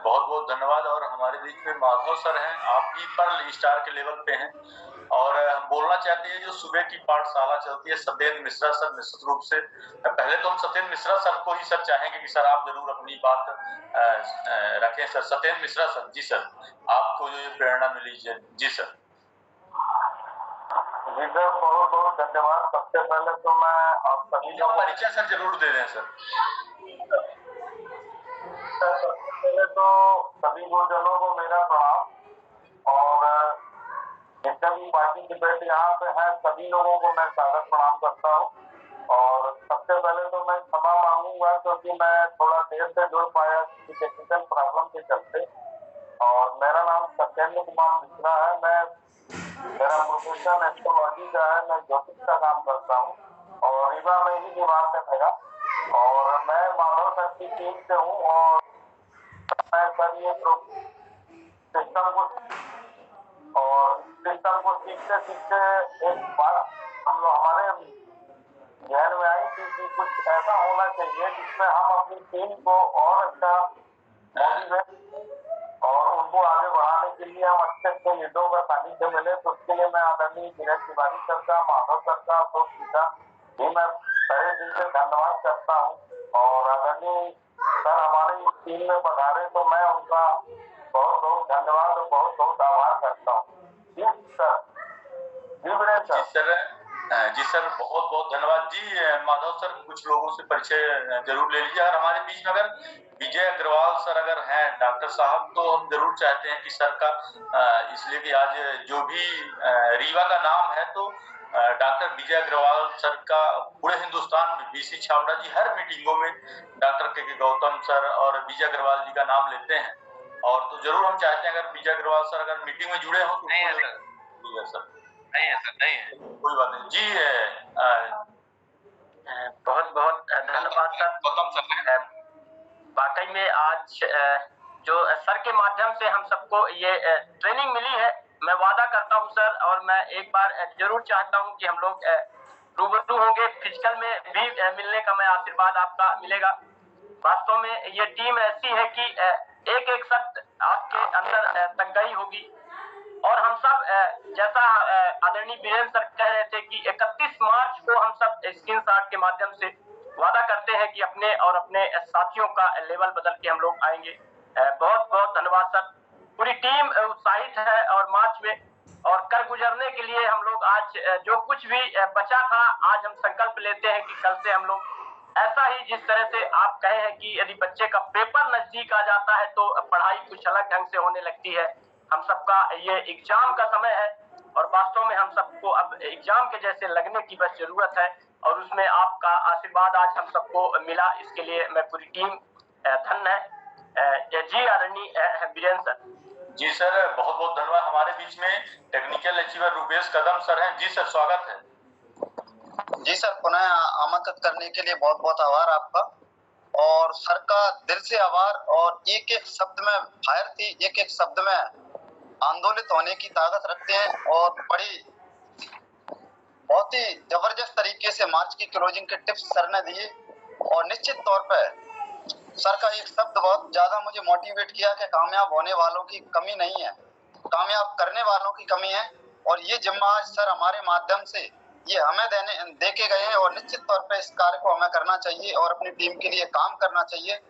बहुत बहुत धन्यवाद। और हमारे बीच में माधव सर हैं, आप भी पर स्टार के लेवल पे हैं, और हम बोलना चाहते हैं जो सुबह की पाठशाला चलती है सत्येंद्र मिश्रा सर, निश्चित रूप से पहले तो हम सत्येंद्र मिश्रा सर को ही सर चाहेंगे कि सर आप जरूर अपनी बात रखें। सर सत्येंद्र मिश्रा सर, जी सर, आपको जो ये प्रेरणा मिली, जी सर। जी सर, बहुत बहुत धन्यवाद। सबसे पहले तो मैं आप सभी का परिचय सर जरूर दे दें सर। सबसे पहले तो सभी गुरुजनों को मेरा प्रणाम और जितने भी पार्टिसिपेंट यहाँ पे हैं सभी लोगों को मैं सादर प्रणाम करता हूँ। और सबसे पहले तो मैं क्षमा मांगूंगा क्योंकि मैं थोड़ा देर से जुड़ पाया किसी टेक्निकल प्रॉब्लम के चलते। और मेरा नाम सत्येंद्र कुमार मिश्रा है। मेरा प्रोफेशन एस्ट्रोलॉजी का है, मैं ज्योतिष का काम करता हूँ और रीवा में ही निवास है मेरा। और मैं माधव सर की टीम से हूँ और मैं सर ये सिस्टम को सीखते सीखते एक बात हमारे ध्यान में आई थी कि कुछ ऐसा होना चाहिए जिसमें हम अपनी टीम को और अच्छा मोटिवेट और उनको आगे बढ़ाने के लिए हम अच्छे अच्छे लीडरों का सानिध्य मिले। तो उसके लिए मैं आदरणीय धीरज तिवारी सर का, माधव सर का, अशोक जी का भी मैं तहे दिल से धन्यवाद करता हूँ। और आदरणीय सर हमारे इस टीम में पधारे तो मैं उनका बहुत बहुत धन्यवाद और बहुत बहुत आभार करता हूँ। जी सर, जी सर, बहुत बहुत धन्यवाद। जी माधव सर, कुछ लोगों से परिचय जरूर ले लीजिए। और हमारे बीच में अगर विजय अग्रवाल सर अगर हैं डॉक्टर साहब, तो हम जरूर चाहते हैं कि सर का, इसलिए कि आज जो भी रीवा का नाम है तो डॉक्टर विजय अग्रवाल सर का पूरे हिंदुस्तान में बीसी छाबड़ा जी हर मीटिंगों में डॉक्टर के गौतम सर और विजय अग्रवाल जी का नाम लेते हैं। और तो जरूर हम चाहते हैं अगर विजय अग्रवाल सर अगर मीटिंग में जुड़े हो तो नहीं है सर, नहीं है सर, नहीं है, कोई बात नहीं। जी बहुत बहुत धन्यवाद सर। गौतम सर, वाकई में आज जो सर के माध्यम से हम सबको ये ट्रेनिंग मिली है, मैं वादा करता हूं सर, और मैं एक बार जरूर चाहता हूं कि हम लोग रूबरू होंगे, फिजिकल में भी मिलने का मैं आशीर्वाद आपका मिलेगा। वास्तव में ये टीम ऐसी है कि एक एक शब्द आपके अंदर तंगई होगी। और हम सब जैसा आदरणीय वीरेंद्र सर कह रहे थे कि 31 मार्च को हम सब स्क्रीन शॉट के माध्यम से वादा करते हैं कि अपने और अपने साथियों का लेवल बदल के हम लोग आएंगे। बहुत बहुत धन्यवाद सर। पूरी टीम उत्साहित है और मार्च में और कर गुजरने के लिए हम लोग आज जो कुछ भी बचा था, आज हम संकल्प लेते हैं कि कल से हम लोग ऐसा ही, जिस तरह से आप कहे हैं कि यदि बच्चे का पेपर नजदीक आ जाता है तो पढ़ाई कुछ अलग ढंग से होने लगती है। हम सबका ये एग्जाम का समय है और वास्तव में हम सबको अब एग्जाम के जैसे लगने की बस जरूरत है और उसमें आपका आशीर्वाद आज हम सबको मिला, इसके लिए मैं पूरी टीम धन्य है। जी आदरणीय वीरेंद्र सर। जी सर, बहुत बहुत धन्यवाद। हमारे बीच में टेक्निकल अचीवर रूपेश कदम सर हैं। जी सर, स्वागत है। जी सर, पुनः आमंत्रित करने के लिए बहुत बहुत आभार आपका। और सर का दिल से आभार। और एक एक शब्द में फायर थी, एक एक शब्द में आंदोलित होने की ताकत रखते हैं और बड़ी बहुत ही जबरदस्त तरीके से मार्च की क्लोजिंग के टिप्स सर ने दिए। और निश्चित तौर पर सर का एक शब्द बहुत ज्यादा मुझे मोटिवेट किया कि कामयाब होने वालों की कमी नहीं है, कामयाब करने वालों की कमी है। और ये जिम्मा आज सर हमारे माध्यम से ये हमें दे के गए हैं और निश्चित तौर पे इस कार्य को हमें करना चाहिए और अपनी टीम के लिए काम करना चाहिए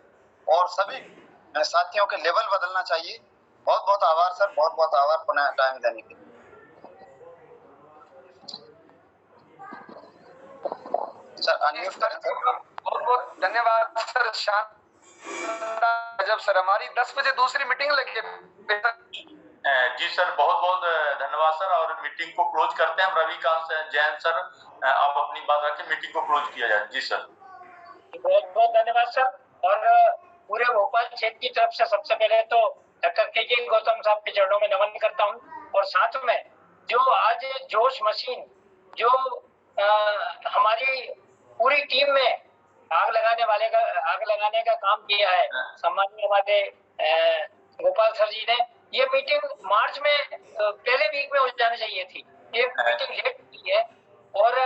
और सभी साथियों के लेवल बदलना चाहिए। बहुत बहुत आभार सर, बहुत बहुत आभार पुनः टाइम देने के लिए। सर अनम्यूट करें। बहुत बहुत धन्यवाद सर। जब सर हमारी 10 बजे दूसरी मीटिंग लगी है। जी सर, बहुत बहुत धन्यवाद सर। और मीटिंग को क्लोज करते हैं। रविकांत जैन सर, आप अपनी बात रखें, मीटिंग को क्लोज किया जाए। जी सर, बहुत बहुत धन्यवाद सर। और पूरे भोपाल क्षेत्र की तरफ से सबसे पहले तो डॉक्टर गौतम साहब के चरणों में नमन करता हूँ। और साथ में जो आज जोश मशीन जो हमारी पूरी टीम में आग लगाने का काम किया है, सम्मानीय हमारे गोपाल सर जी ने, ये मीटिंग मार्च में पहले वीक में हो जानी चाहिए थी, ये मीटिंग लेट हुई है। और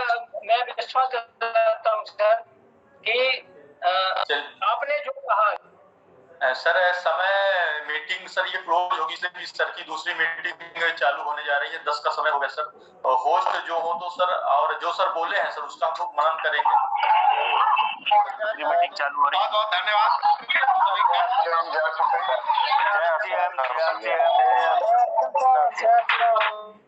मैं विश्वास करता हूँ सर कि आपने जो कहा सर समय मीटिंग सर ये क्लोज होगी, इसलिए अभी सर की दूसरी मीटिंग चालू होने जा रही है, 10 का समय हो गया सर। और होस्ट जो हो तो सर, और जो सर बोले हैं सर उसका हम लोग मनन करेंगे। दूसरी मीटिंग चालू हो रही है। बहुत बहुत धन्यवाद सभी का। जय श्री राम।